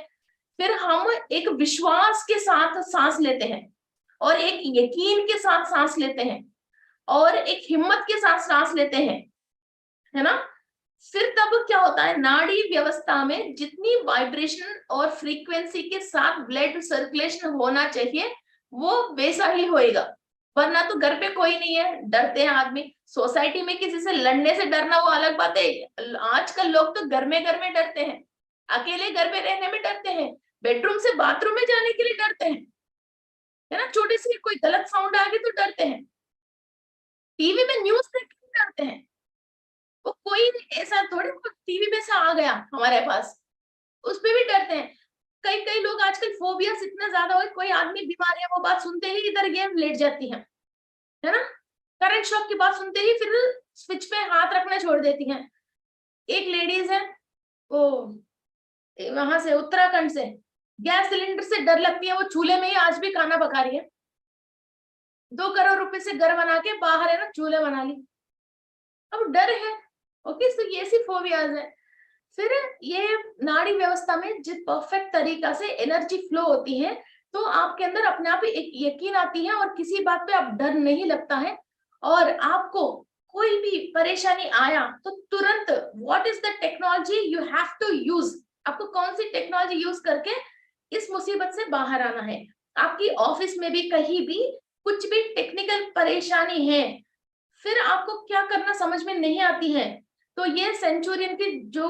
फिर हम एक विश्वास के साथ सांस लेते हैं, और एक यकीन के साथ सांस लेते हैं, और एक हिम्मत के साथ सांस लेते हैं, है ना, फिर तब क्या होता है, नाड़ी व्यवस्था में जितनी वाइब्रेशन और फ्रीक्वेंसी के साथ ब्लड सर्कुलेशन होना चाहिए वो वैसा ही होएगा। वरना तो घर पे कोई नहीं है, डरते हैं आदमी, सोसाइटी में किसी से लड़ने से डरना वो अलग बात है, आजकल लोग तो घर में डरते हैं, अकेले घर में रहने में डरते हैं, बेडरूम से बाथरूम में जाने के लिए डरते हैं, है ना, छोटे से कोई गलत साउंड आ गई तो डरते हैं, टीवी में न्यूज देख के डरते हैं, वो कोई ऐसा थोड़ी टीवी में से आ गया हमारे पास, उस पे भी डरते हैं। कई कई लोग आजकल फोबियास इतना ज्यादा हो, कोई आदमी बीमार है वो बात सुनते ही इधर गेम लेट जाती है ना, करंट शॉक की बात सुनते ही फिर स्विच पे हाथ रखना छोड़ देती हैं। एक लेडीज है वो वहां से उत्तराखंड से, गैस सिलेंडर से डर लगती है, वो चूल्हे में ही आज भी खाना पका रही है, 2 करोड़ रुपए से घर बना के बाहर है ना चूल्हे बना ली, अब डर है। ओके, तो ये सी फोबियाज है। फिर ये नाड़ी व्यवस्था में जिस परफेक्ट तरीका से एनर्जी फ्लो होती है तो आपके अंदर अपने आप एक यकीन आती है और किसी बात पे आप डर नहीं लगता है, और आपको कोई भी परेशानी आया तो तुरंत what is the technology you have to use, आपको कौन सी टेक्नोलॉजी यूज करके इस मुसीबत से बाहर आना है। आपकी ऑफिस में भी कहीं भी कुछ भी टेक्निकल परेशानी है, फिर आपको क्या करना समझ में नहीं आती है, तो ये सेंचुरियन की जो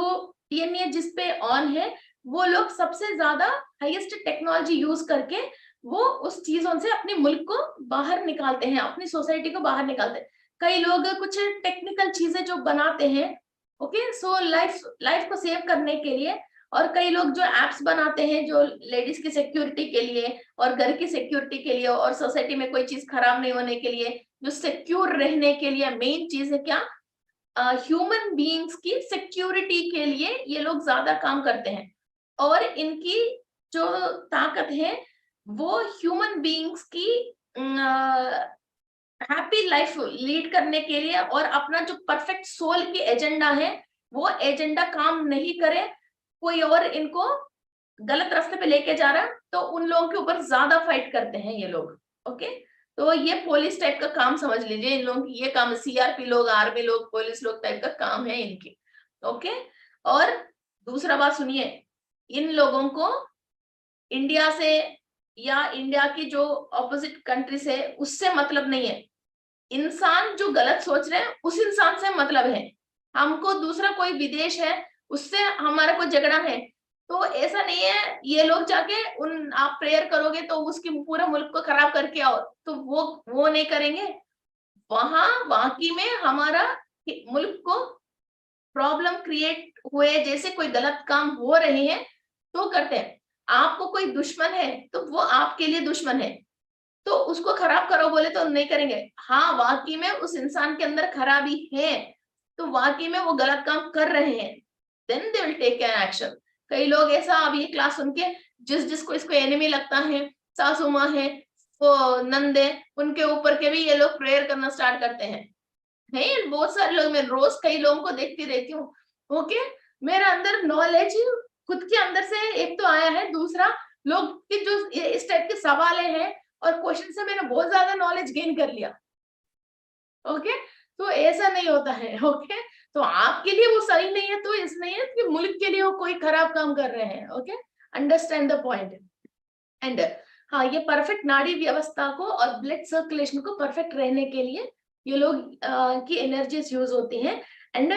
डीएनए जिस पे ऑन है वो लोग सबसे ज्यादा हाईएस्ट टेक्नोलॉजी यूज करके वो उस चीजों से अपने मुल्क को बाहर निकालते हैं, अपनी सोसाइटी को बाहर निकालते हैं। कई लोग कुछ टेक्निकल चीजें जो बनाते हैं, ओके, सो लाइफ को सेव करने के लिए, और कई लोग जो एप्स बनाते हैं जो लेडीज की सिक्योरिटी के लिए और घर की सिक्योरिटी के लिए और सोसाइटी में कोई चीज खराब नहीं होने के लिए, जो सिक्योर रहने के लिए मेन चीज है क्या, ह्यूमन बीइंग्स की सिक्योरिटी के लिए ये लोग ज्यादा काम करते हैं। और इनकी जो ताकत है वो ह्यूमन बीइंग्स की हैप्पी लाइफ लीड करने के लिए और अपना जो परफेक्ट सोल की एजेंडा है वो एजेंडा काम नहीं करे, कोई और इनको गलत रास्ते पे लेके जा रहा है तो उन लोगों के ऊपर ज्यादा फाइट करते हैं ये लोग। ओके, तो ये पुलिस टाइप का काम समझ लीजिए, इन लोगों की ये काम, सीआरपी लोग, आर्मी लोग, पुलिस लोग टाइप का काम है इनकी। ओके, और दूसरा बात सुनिए, इन लोगों को इंडिया से या इंडिया की जो ऑपोजिट कंट्री से उससे मतलब नहीं है, इंसान जो गलत सोच रहे हैं उस इंसान से मतलब है, हमको दूसरा कोई विदेश है उससे हमारा कोई झगड़ा है, तो ऐसा नहीं है ये लोग जाके उन आप प्रेयर करोगे तो उसकी पूरे मुल्क को खराब करके आओ, तो वो नहीं करेंगे। वहां वाकई में हमारा मुल्क को प्रॉब्लम क्रिएट हुए, जैसे कोई गलत काम हो रहे हैं तो करते हैं। आपको कोई दुश्मन है तो वो आपके लिए दुश्मन है, तो उसको खराब करो बोले तो नहीं करेंगे। हाँ, वाकई में उस इंसान के अंदर खराबी है तो वाकई में वो गलत काम कर रहे हैं, then they will take an action. कई लोग ऐसा, अब ये क्लास सुन के जिसको इसको एनिमी लगता है, सासू माँ है, वो नंदे, उनके ऊपर के भी ये लोग प्रेयर करना स्टार्ट करते हैं। नहीं, बहुत सारे लोग, मैं रोज कई लोगों को देखती रहती हूँ। ओके, मेरा अंदर नॉलेज खुद के अंदर से एक तो आया है, दूसरा लोग के जो इस टाइप के सवाल हैं और क्वेश्चन से मैंने बहुत ज्यादा नॉलेज गेन कर लिया। ओके, तो ऐसा नहीं होता है। ओके, तो आपके लिए वो सही नहीं है तो इस नहीं है कि मुल्क के लिए वो कोई खराब काम कर रहे हैं। Okay, understand the point. And हाँ, ये परफेक्ट नाड़ी व्यवस्था को और ब्लड सर्कुलेशन को परफेक्ट रहने के लिए ये लोग की एनर्जीज यूज होती हैं। एंड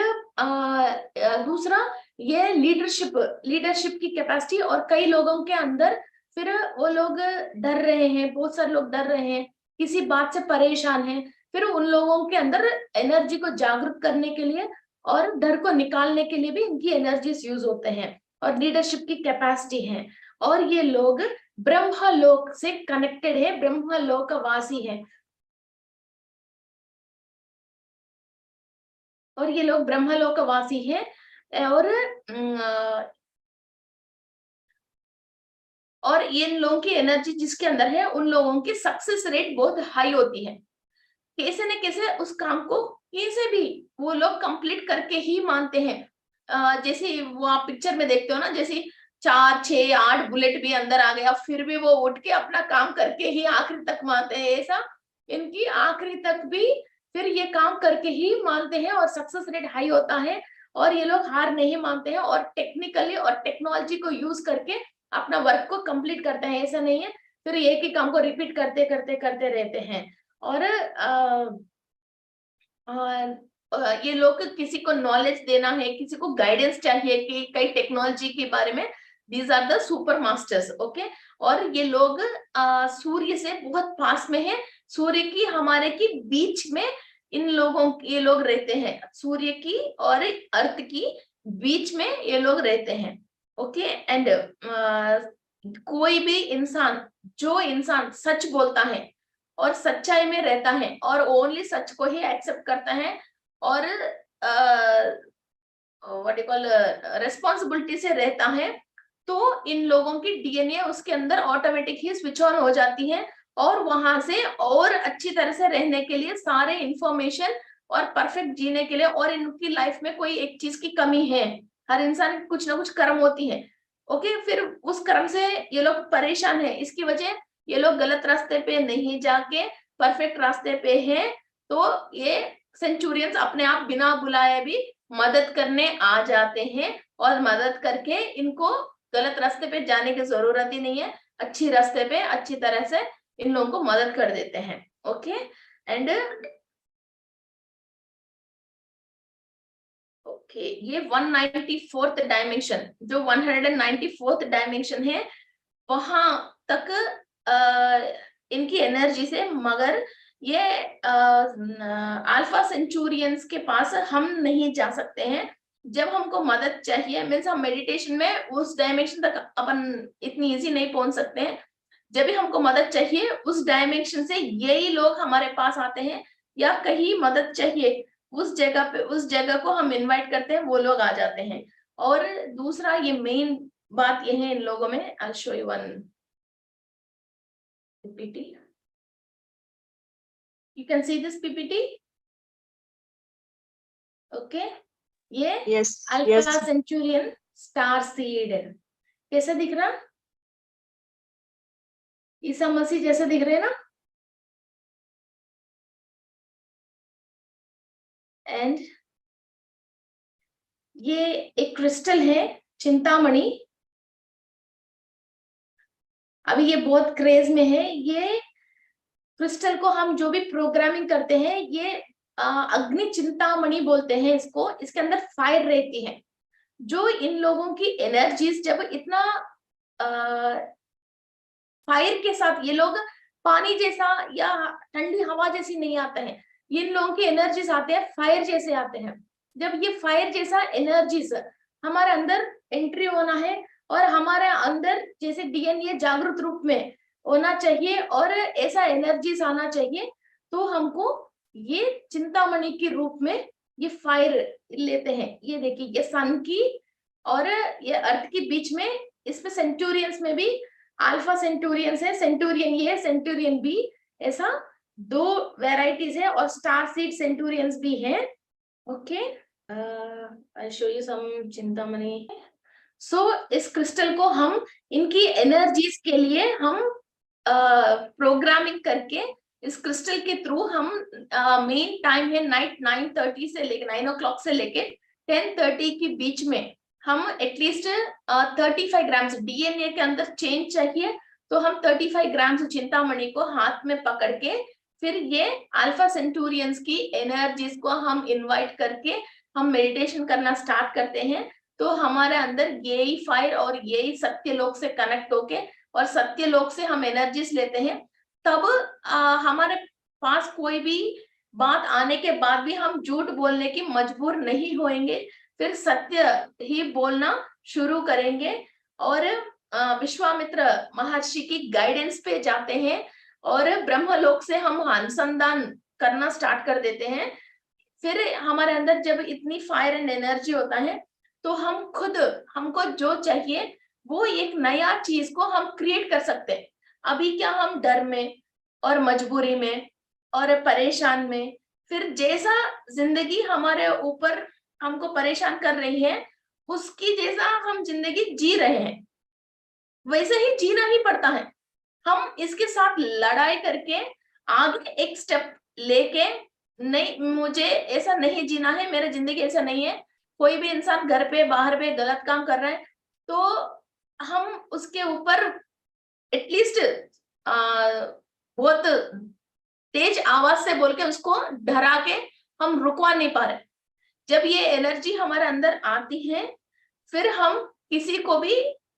दूसरा, ये लीडरशिप की कैपेसिटी, और कई लोगों के अंदर फिर वो लोग डर रहे हैं, बहुत सारे लोग डर रहे हैं, किसी बात से परेशान हैं, फिर उन लोगों के अंदर एनर्जी को जागरूक करने के लिए और डर को निकालने के लिए भी इनकी एनर्जीज यूज होते हैं और लीडरशिप की कैपेसिटी है। और ये लोग ब्रह्मलोक से कनेक्टेड है, ब्रह्मलोक वासी है, और ये लोग ब्रह्मलोक वासी है। और इन लोगों की एनर्जी जिसके अंदर है उन लोगों की सक्सेस रेट बहुत हाई होती है, कैसे न कैसे उस काम को कैसे भी वो लोग कंप्लीट करके ही मानते हैं। जैसे वो आप पिक्चर में देखते हो ना, जैसे 4, 6, 8 बुलेट भी अंदर आ गया फिर भी वो उठ के अपना काम करके ही आखिरी तक मानते हैं, ऐसा इनकी आखिरी तक भी फिर ये काम करके ही मानते हैं और सक्सेस रेट हाई होता है, और ये लोग हार नहीं मानते हैं और टेक्निकली और टेक्नोलॉजी को यूज करके अपना वर्क को कंप्लीट करते हैं। ऐसा नहीं है फिर एक ही काम को रिपीट करते करते करते रहते हैं। और ये लोग किसी को नॉलेज देना है, किसी को गाइडेंस चाहिए कि कई टेक्नोलॉजी के बारे में, these are the super masters. Okay, और ये लोग सूर्य से बहुत पास में है, सूर्य की हमारे की बीच में इन लोगों ये लोग रहते हैं, सूर्य की और अर्थ की बीच में ये लोग रहते हैं। ओके, एंड कोई भी इंसान, जो इंसान सच बोलता है और सच्चाई में रहता है और ओनली सच को ही एक्सेप्ट करता है और व्हाट यू कॉल रेस्पॉन्सिबिलिटी से रहता है, तो इन लोगों की डीएनए उसके अंदर ऑटोमेटिक ही स्विच ऑन हो जाती है, और वहां से और अच्छी तरह से रहने के लिए सारे इंफॉर्मेशन और परफेक्ट जीने के लिए, और इनकी लाइफ में कोई एक चीज की कमी है, हर इंसान की कुछ ना कुछ कर्म होती है। ओके, फिर उस कर्म से ये लोग परेशान है, इसकी वजह ये लोग गलत रास्ते पे नहीं जाके परफेक्ट रास्ते पे हैं। तो ये सेंचुरियंस अपने आप बिना बुलाए भी मदद करने आ जाते हैं, और मदद करके इनको गलत रास्ते पे जाने की जरूरत ही नहीं है, अच्छी रास्ते पे अच्छी तरह से इन लोगों को मदद कर देते हैं। ओके, एंड ओके, ये 194th डायमेंशन, जो 194th डायमेंशन है, वहां तक इनकी एनर्जी से, मगर ये अल्फा सेंचुरियंस के पास हम नहीं जा सकते हैं। जब हमको मदद चाहिए, मीन्स हम मेडिटेशन में उस डायमेंशन तक अपन इतनी इजी नहीं पहुंच सकते हैं। जब भी हमको मदद चाहिए उस डायमेंशन से यही लोग हमारे पास आते हैं, या कहीं मदद चाहिए उस जगह पे, उस जगह को हम इनवाइट करते हैं, वो लोग आ जाते हैं। और दूसरा ये मेन बात ये है इन लोगों में, आई show you one PPT. You can see this PPT. Okay, ये Yes. Alpha Centurion star seed कैसे दिख रहा, ईसा मसीह जैसे दिख रहे हैं ना। एंड ये एक क्रिस्टल है, चिंतामणि, अभी ये बहुत क्रेज में है। ये क्रिस्टल को हम जो भी प्रोग्रामिंग करते हैं, ये अग्नि चिंतामणि बोलते हैं इसको। इसके अंदर फायर रहती है, जो इन लोगों की एनर्जीज जब इतना फायर के साथ, ये लोग पानी जैसा या ठंडी हवा जैसी नहीं आते हैं, इन लोगों की एनर्जीज आते हैं फायर जैसे आते हैं। जब ये फायर जैसा एनर्जीज हमारे अंदर एंट्री होना है, और हमारे अंदर जैसे डीएनए जागृत रूप में होना चाहिए और ऐसा एनर्जीज आना चाहिए, तो हमको ये चिंतामणि के रूप में ये फायर लेते हैं। ये देखिए, ये सन की और ये अर्थ के बीच में, इसमें सेंचुरियंस में भी अल्फा सेंटूरियंस है, सेंटूरियन ये है, सेंटूरियन बी, ऐसा दो वेराइटीज है, और स्टार सीड सेंटूरियंस भी है। Okay, I show you some Chintamani. So इस क्रिस्टल को हम इनकी एनर्जीज के लिए हम प्रोग्रामिंग करके, इस क्रिस्टल के थ्रू हम मेन टाइम है नाइट 9:30 से लेके 9 o'clock से लेके 10:30 के बीच में हम एटलीस्ट 35 ग्राम्स डीएनए के अंदर चेंज चाहिए, तो हम 35 ग्राम्स चिंतामणि को हाथ में पकड़ के फिर ये अल्फा सेंटूरियंस की एनर्जीज को हम इनवाइट करके हम मेडिटेशन करना स्टार्ट करते हैं। तो हमारे अंदर यही फायर और यही सत्यलोक से कनेक्ट होके, और सत्यलोक से हम एनर्जीज लेते हैं, तब हमारे पास कोई भी बात आने के बाद भी हम झूठ बोलने की मजबूर नहीं होंगे, फिर सत्य ही बोलना शुरू करेंगे, और विश्वामित्र महर्षि की गाइडेंस पे जाते हैं, और ब्रह्मलोक से हम अनुसंधान करना स्टार्ट कर देते हैं। फिर हमारे अंदर जब इतनी फायर एंड एनर्जी होता है, तो हम खुद, हमको जो चाहिए वो एक नया चीज को हम क्रिएट कर सकते हैं। अभी क्या हम डर में और मजबूरी में और परेशान में, फिर जैसा जिंदगी हमारे ऊपर हमको परेशान कर रही है, उसकी जैसा हम जिंदगी जी रहे हैं, वैसे ही जीना ही पड़ता है। हम इसके साथ लड़ाई करके आगे एक स्टेप लेके नहीं, मुझे ऐसा नहीं जीना है, मेरा जिंदगी ऐसा नहीं है। कोई भी इंसान घर पे बाहर पे गलत काम कर रहा है तो हम उसके ऊपर एटलीस्ट बहुत तेज आवाज से बोल के उसको डरा के हम रुकवा नहीं पा रहे। जब ये एनर्जी हमारे अंदर आती है फिर हम किसी को भी,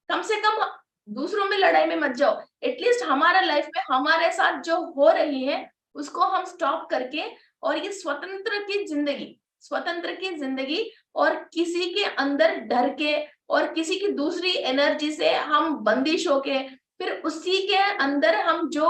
कम से कम दूसरों में लड़ाई में मत जाओ, एटलीस्ट हमारा लाइफ में हमारे साथ जो हो रही है उसको हम स्टॉप करके, और ये स्वतंत्र की जिंदगी और किसी के अंदर डर के और किसी की दूसरी एनर्जी से हम बंदिश होके फिर उसी के अंदर हम जो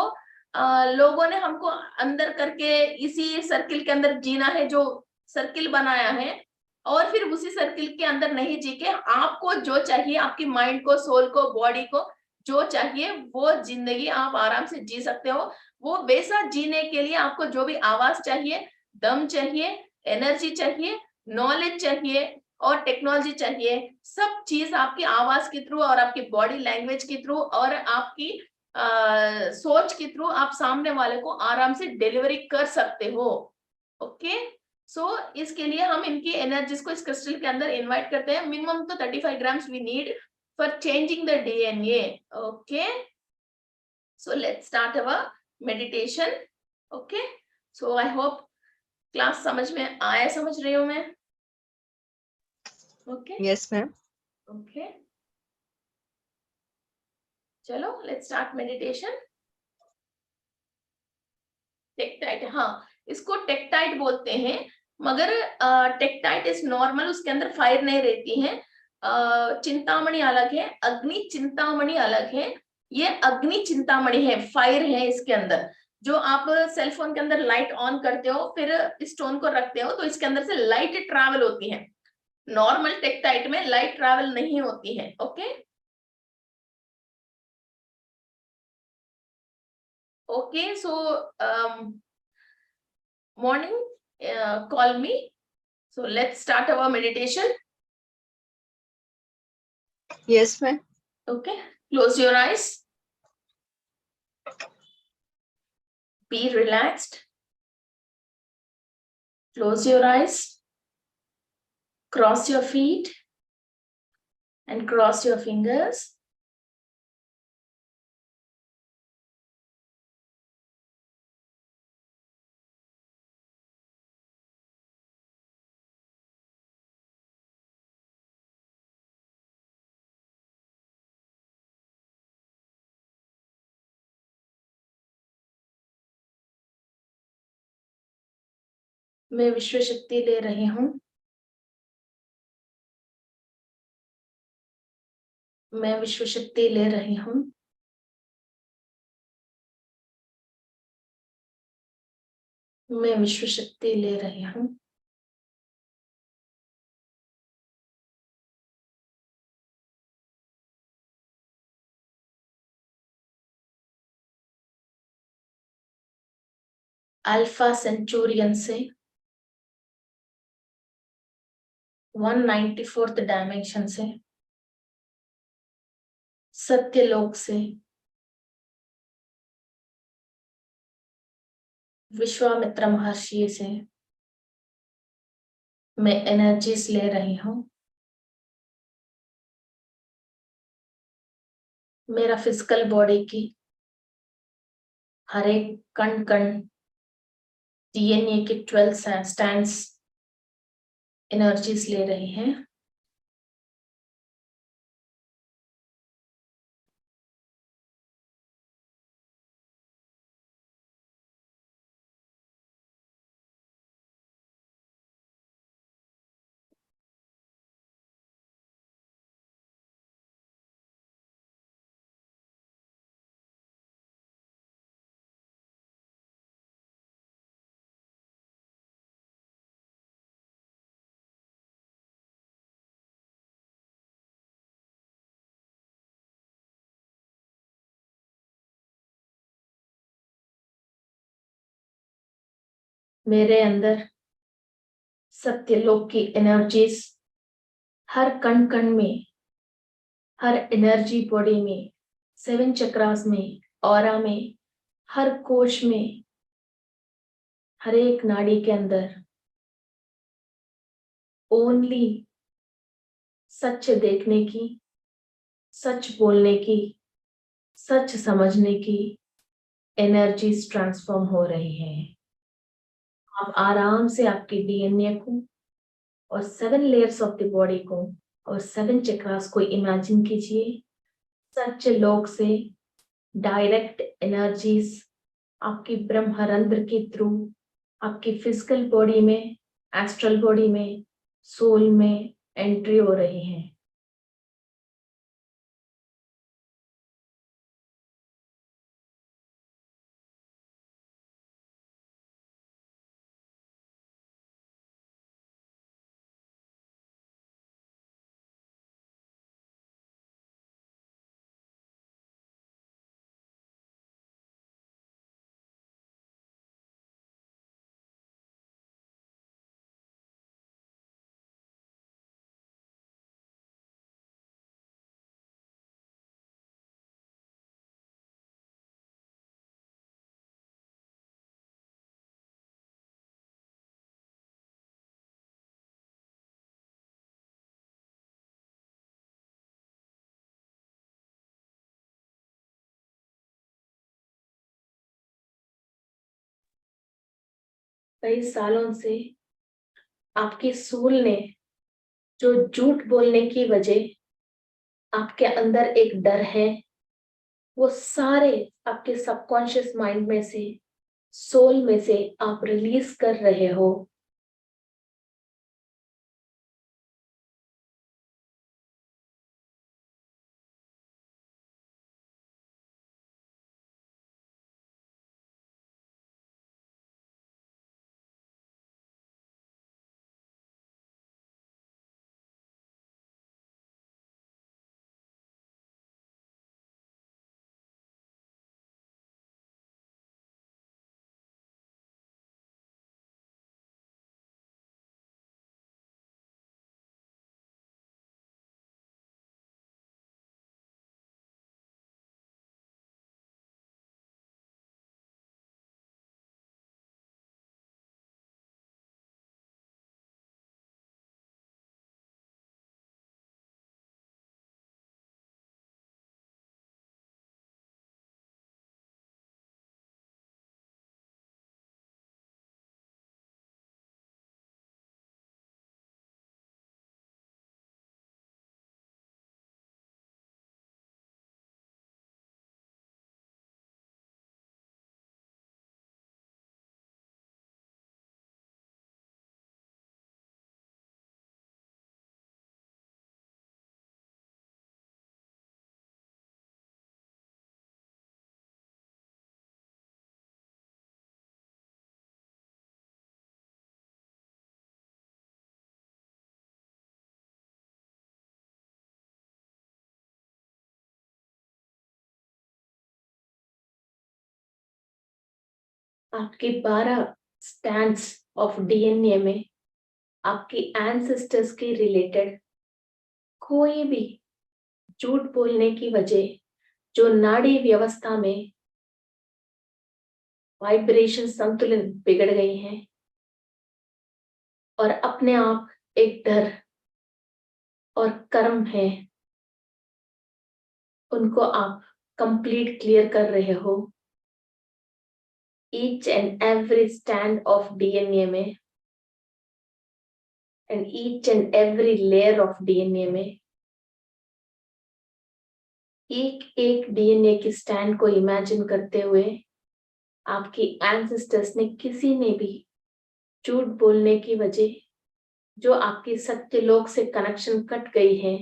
लोगों ने हमको अंदर करके इसी सर्किल के अंदर जीना है, जो सर्किल बनाया है, और फिर उसी सर्किल के अंदर नहीं जी के आपको जो चाहिए, आपकी माइंड को, सोल को, बॉडी को जो चाहिए वो जिंदगी आप आराम से जी सकते हो। वो वैसा जीने के लिए आपको जो भी आवाज चाहिए, दम चाहिए, एनर्जी चाहिए, नॉलेज चाहिए और टेक्नोलॉजी चाहिए, सब चीज आपकी आवाज के थ्रू और आपकी बॉडी लैंग्वेज के थ्रू और आपकी सोच के थ्रू आप सामने वाले को आराम से डिलीवरी कर सकते हो। ओके, सो इसके लिए हम इनकी एनर्जीज को इस क्रिस्टल के अंदर इनवाइट करते हैं। मिनिमम तो 35 grams we need for changing the DNA. Okay, so let's start our meditation. Okay, so I hope class समझ में आया, समझ रही हूँ मैं। Okay, yes ma'am. ओके, चलो लेट्स स्टार्ट मेडिटेशन। टेक्टाइट, हाँ, इसको टेक्टाइट बोलते हैं, मगर टेक्टाइट इज नॉर्मल, उसके अंदर फायर नहीं रहती है। चिंतामणि अलग है, अग्नि चिंतामणि अलग है। ये अग्नि चिंतामणि है, फायर है इसके अंदर। जो आप सेल फोन के अंदर लाइट ऑन करते हो फिर स्टोन को रखते हो तो इसके अंदर से लाइट ट्रैवल होती है। नॉर्मल टेक्टाइट में लाइट ट्रैवल नहीं होती है। Okay, okay, so morning, call me. So let's start our meditation. Yes ma'am. Okay, close your eyes. Be relaxed. Close your eyes. Cross your feet and cross your fingers. मैं विश्व शक्ति ले रही हूँ। मैं विश्व शक्ति ले रही हूँ। मैं विश्व शक्ति ले रही हूँ। अल्फा सेंचुरियन से 194th डायमेंशन से, सत्यलोक से, विश्वामित्र महर्षि से मैं एनर्जीज ले रही हूँ। मेरा फिजिकल बॉडी की हर एक कण कण डीएनए के 12 स्टैंड्स एनर्जीज ले रही हैं। मेरे अंदर सत्यलोक की एनर्जीज हर कण कण में, हर एनर्जी बॉडी में, 7 चक्रास में, ऑरा में, हर कोश में हर एक नाड़ी के अंदर ओनली सच देखने की, सच बोलने की, सच समझने की एनर्जीज ट्रांसफॉर्म हो रही हैं। आप आराम से आपके डीएनए को और 7 लेयर्स ऑफ द बॉडी को और 7 चक्रास को इमेजिन कीजिए। सच लोक से डायरेक्ट एनर्जीज आपकी ब्रह्मरंध्र के थ्रू आपकी फिजिकल बॉडी में, एस्ट्रल बॉडी में, सोल में एंट्री हो रही है। कई सालों से आपकी सोल ने जो झूठ बोलने की वजह आपके अंदर एक डर है, वो सारे आपके सबकॉन्शियस माइंड में से, सोल में से आप रिलीज कर रहे हो। आपके 12 स्टैंड्स ऑफ डीएनए में आपकी एंसेस्टर्स के रिलेटेड कोई भी झूठ बोलने की वजह जो नाड़ी व्यवस्था में वाइब्रेशन संतुलन बिगड़ गई हैं और अपने आप एक डर और कर्म है, उनको आप कंप्लीट क्लियर कर रहे हो। Each and every stand of DNA में and each and every layer of DNA में एक एक डीएनए की स्टैंड को इमेजिन करते हुए आपकी एंसेस्टर्स ने किसी ने भी झूठ बोलने की वजह जो आपकी सत्य लोक से कनेक्शन कट गई है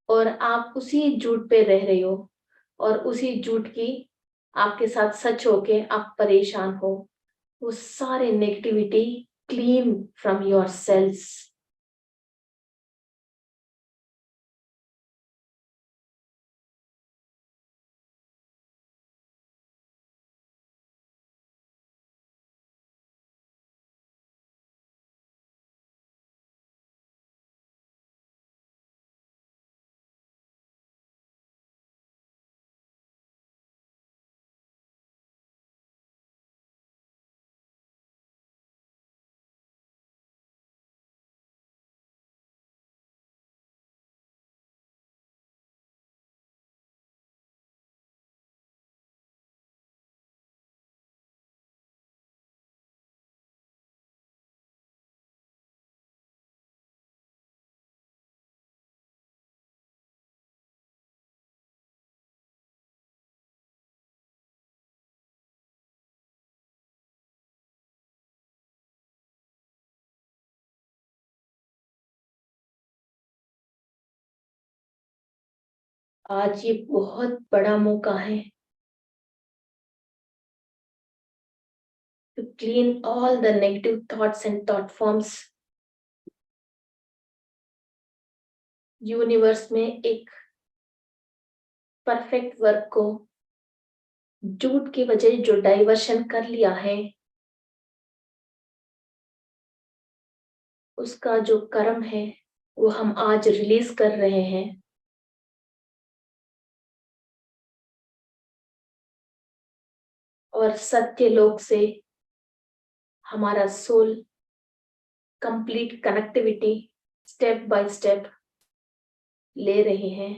और आप उसी झूठ पे रह रहे हो और उसी झूठ की आपके साथ सच होके आप परेशान हो, वो सारे negativity clean from your cells. आज ये बहुत बड़ा मौका है to clean all the negative thoughts and thought forms. Universe में एक परफेक्ट वर्क को झूठ की वजह जो डाइवर्शन कर लिया है, उसका जो कर्म है वो हम आज रिलीज कर रहे हैं। और सत्य लोक से हमारा soul complete connectivity step by step ले रहे हैं।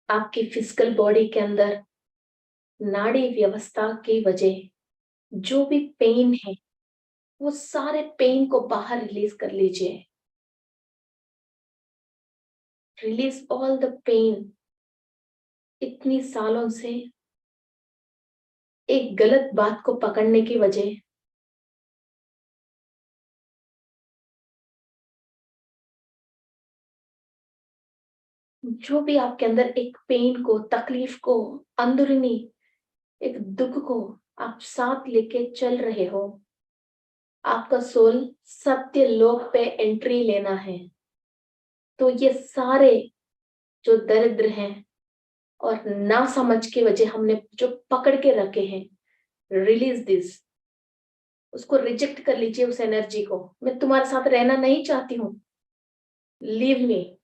आपकी फिजिकल बॉडी के अंदर नाड़ी व्यवस्था की वजह जो भी पेन है, वो सारे पेन को बाहर रिलीज कर लीजिए। Release all the pain. इतनी सालों से एक गलत बात को पकड़ने की वजह जो भी आपके अंदर एक पेन को, तकलीफ को, अंदरूनी एक दुख को आप साथ लेके चल रहे हो। आपका सोल सत्य लोक पे एंट्री लेना है, तो ये सारे जो दरिद्र हैं और ना समझ की वजह हमने जो पकड़ के रखे हैं, रिलीज दिस। उसको रिजेक्ट कर लीजिए, उस एनर्जी को। मैं तुम्हारे साथ रहना नहीं चाहती हूँ, लीव मी।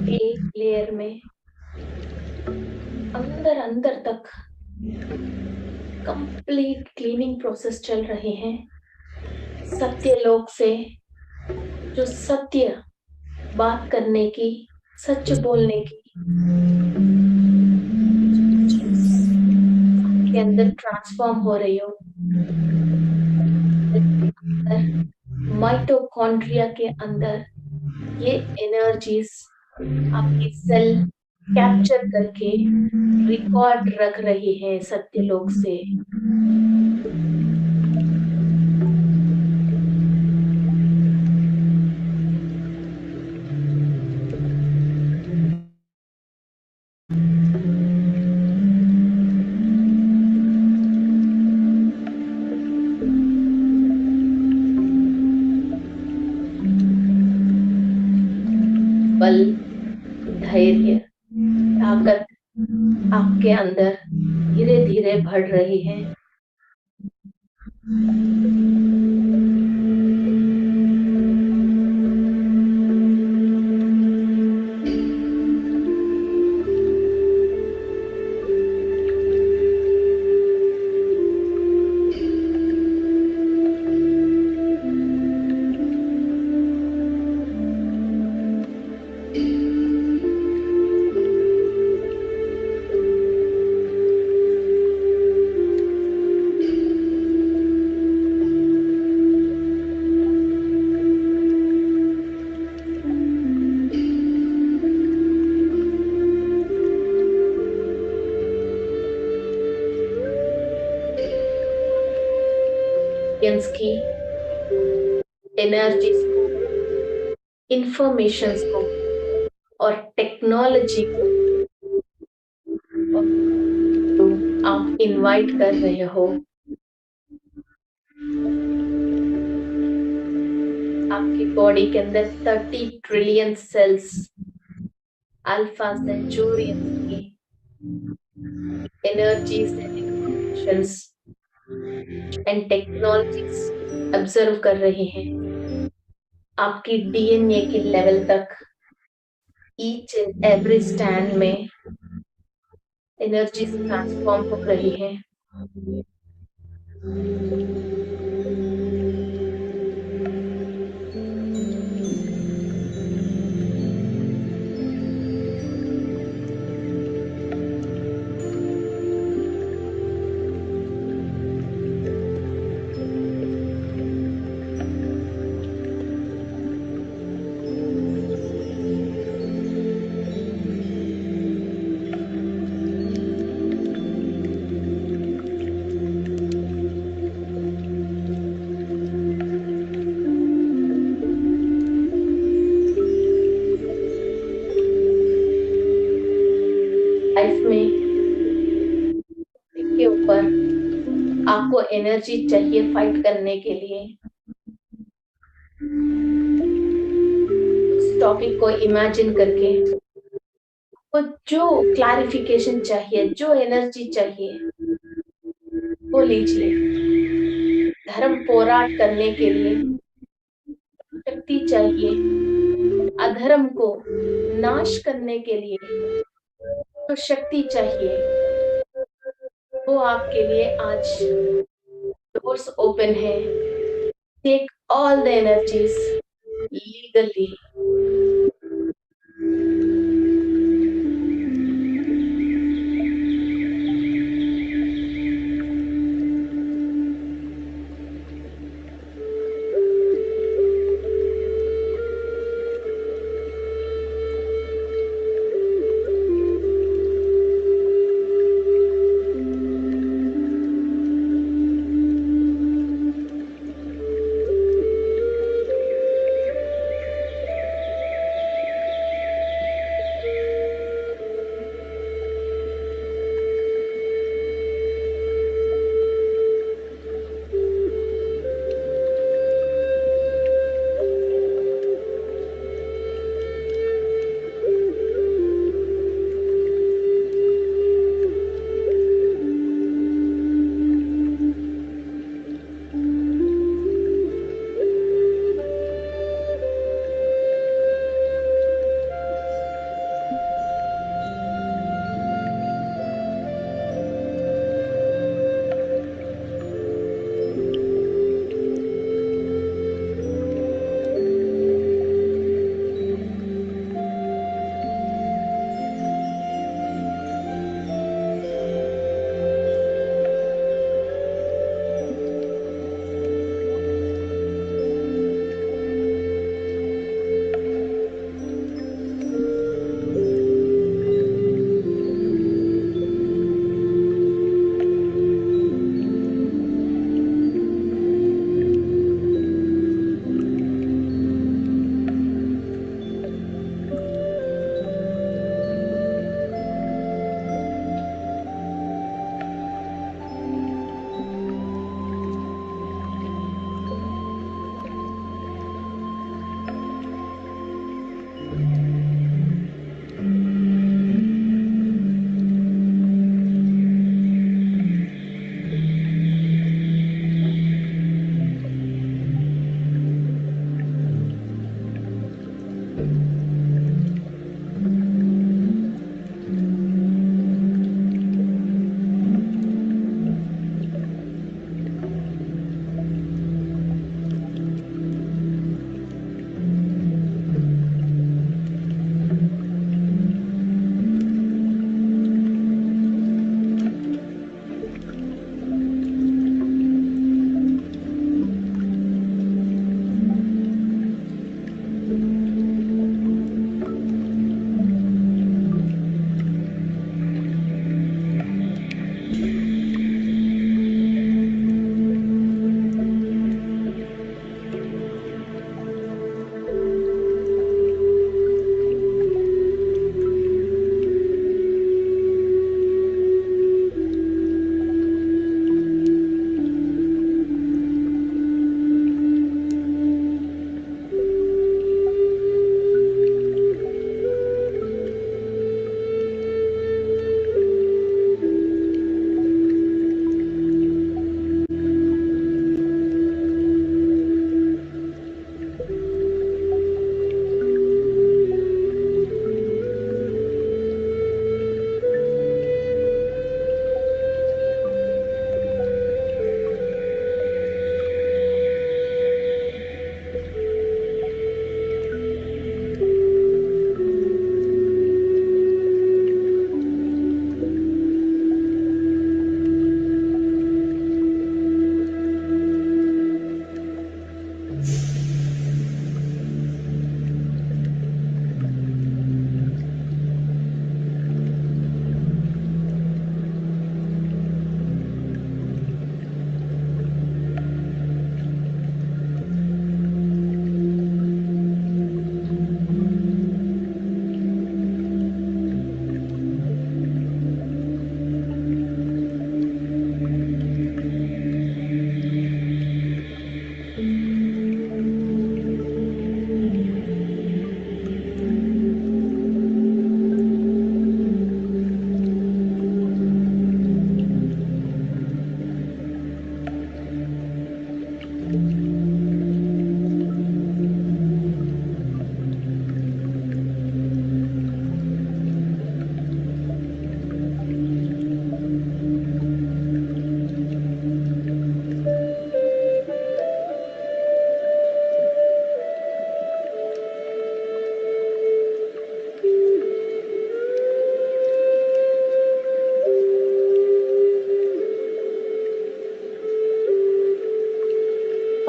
एक लेयर में अंदर अंदर तक कंप्लीट क्लीनिंग प्रोसेस चल रहे हैं। सत्य लोक से जो सत्य बात करने की, सच बोलने की के अंदर ट्रांसफॉर्म हो रही हो, माइटोकॉन्ड्रिया के अंदर ये एनर्जीज आपकी सेल कैप्चर करके रिकॉर्ड रख रही है सत्यलोक से। बल, धैर्य, ताकत आपके अंदर धीरे धीरे बढ़ रही है। की एनर्जीज को, इंफॉर्मेशंस को और टेक्नोलॉजी को आप इनवाइट कर रहे हो। आपकी बॉडी के अंदर 30 ट्रिलियन सेल्स अल्फा सेंचुरियन की एनर्जीज एंड टेक्नोलॉजीज ऑब्जर्व कर रहे हैं। आपकी डीएनए के लेवल तक ईच एंड एवरी स्टैंड में एनर्जीज ट्रांसफॉर्म हो रही है। लाइफ में के ऊपर आपको एनर्जी चाहिए फाइट करने के लिए। उस टॉपिक को इमेजिन करके आपको जो क्लैरिफिकेशन चाहिए, जो एनर्जी चाहिए वो लीजिए। धर्म पोराट करने के लिए शक्ति चाहिए, अधर्म को नाश करने के लिए जो शक्ति चाहिए वो आपके लिए आज डोर्स ओपन है। Take all the energies legally.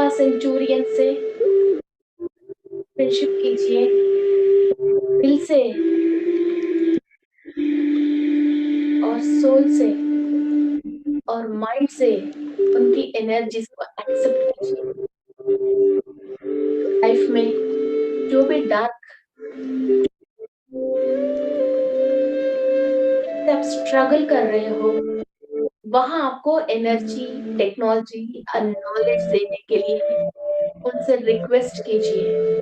महिला सेंचुरियन से फ्रेंडशिप कीजिए दिल से और सोल से और माइंड से उनकी एनर्जीज को एक्सेप्ट कीजिए। लाइफ में जो भी डार्क आप स्ट्रगल कर रहे हो, वहां आपको एनर्जी, टेक्नोलॉजी और नॉलेज देने के लिए उनसे रिक्वेस्ट कीजिए।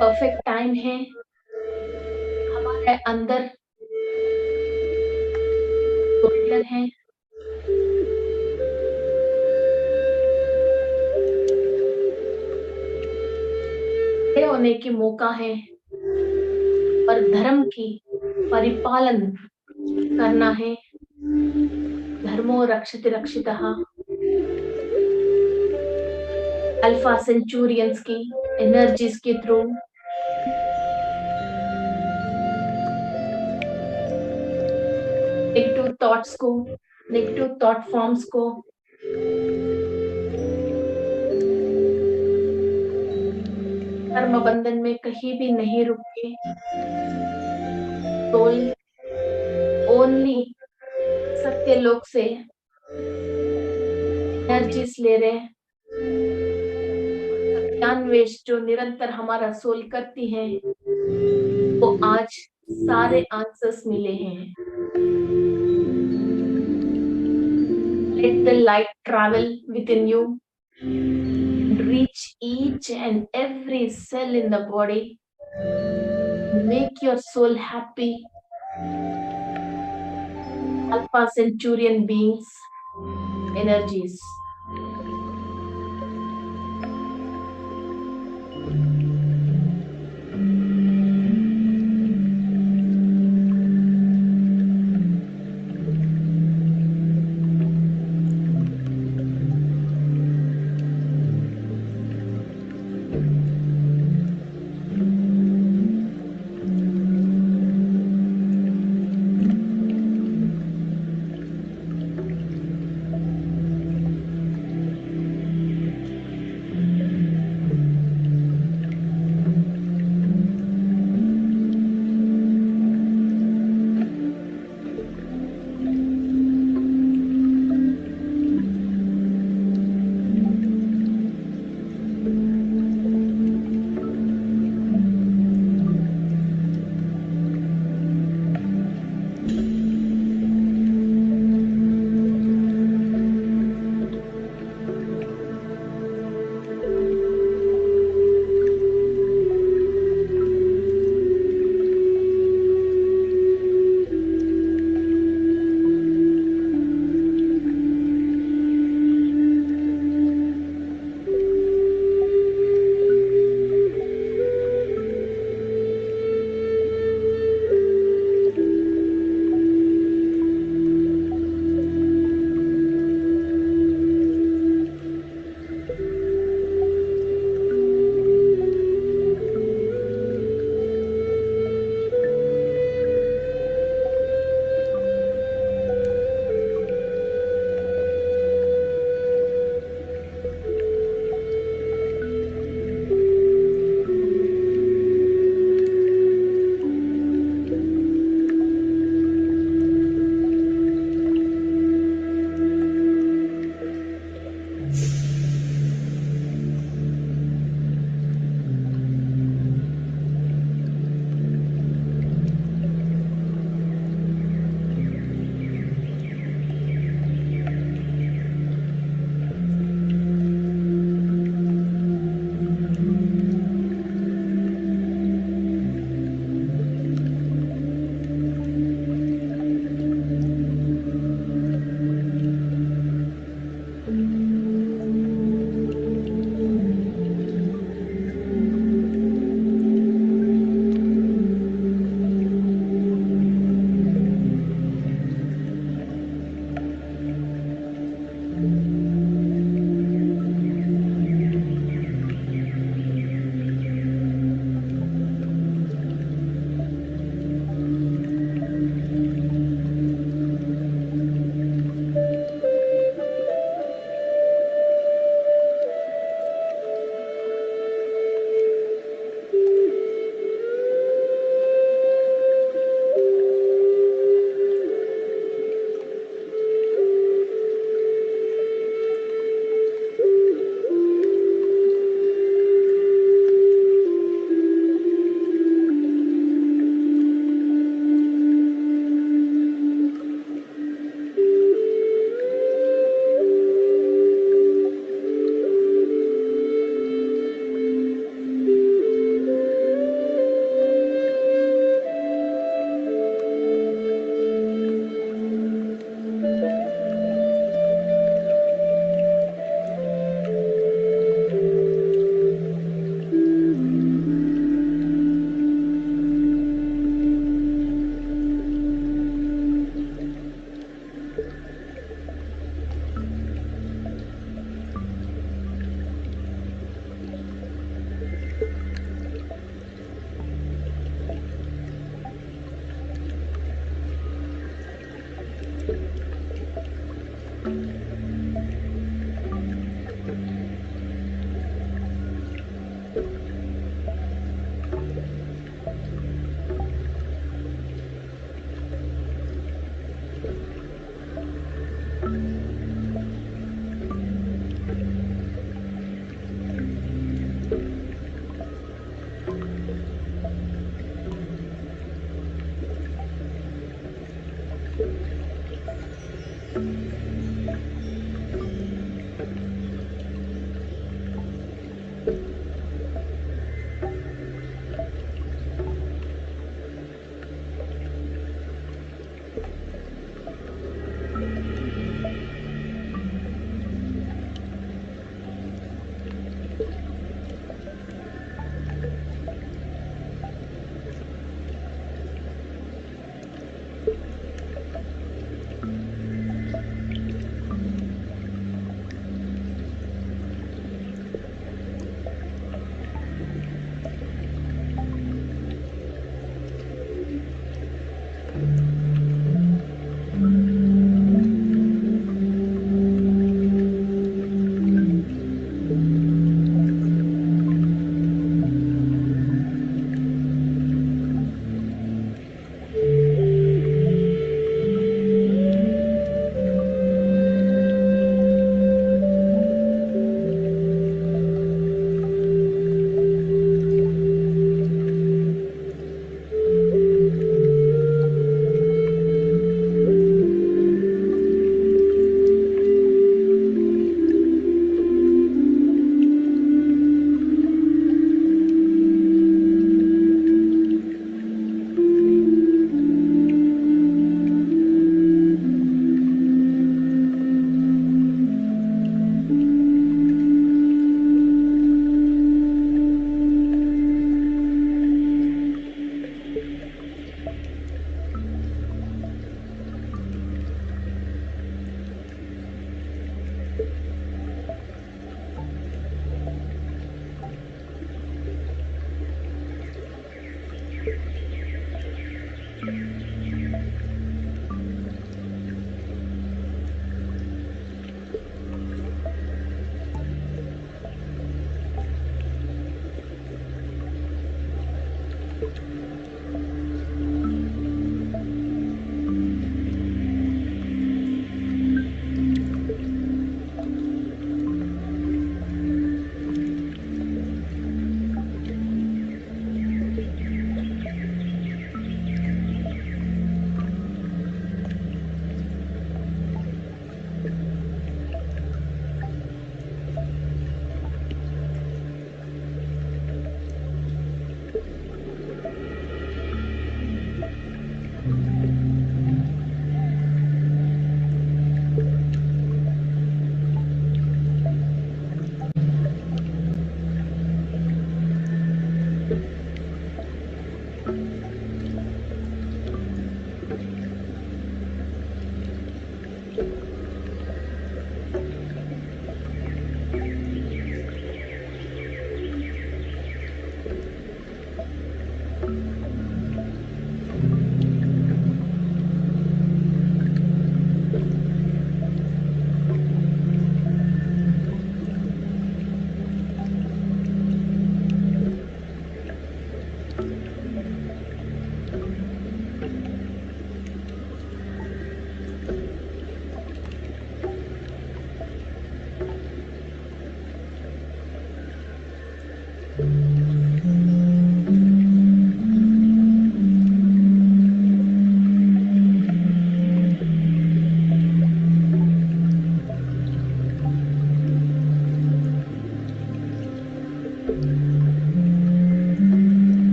परफेक्ट टाइम है हमारे अंदर सोल्जर है खड़े होने की मौका है और धर्म की परिपालन करना है धर्मो रक्षति रक्षितः अल्फा सेंचुरियंस की एनर्जीज के थ्रू नेगेटिव थॉट्स को नेगेटिव थॉट फॉर्म्स को कर्म बंधन में कहीं भी नहीं रुके सोल ओनली सत्य लोक से एनर्जीज ले रहे ज्ञानवेश जो निरंतर हमारा सोल करती है वो आज सारे आंसर्स मिले हैं let the light travel with in you reach each and every cell in the body make your soul happy alpha centurion beings energies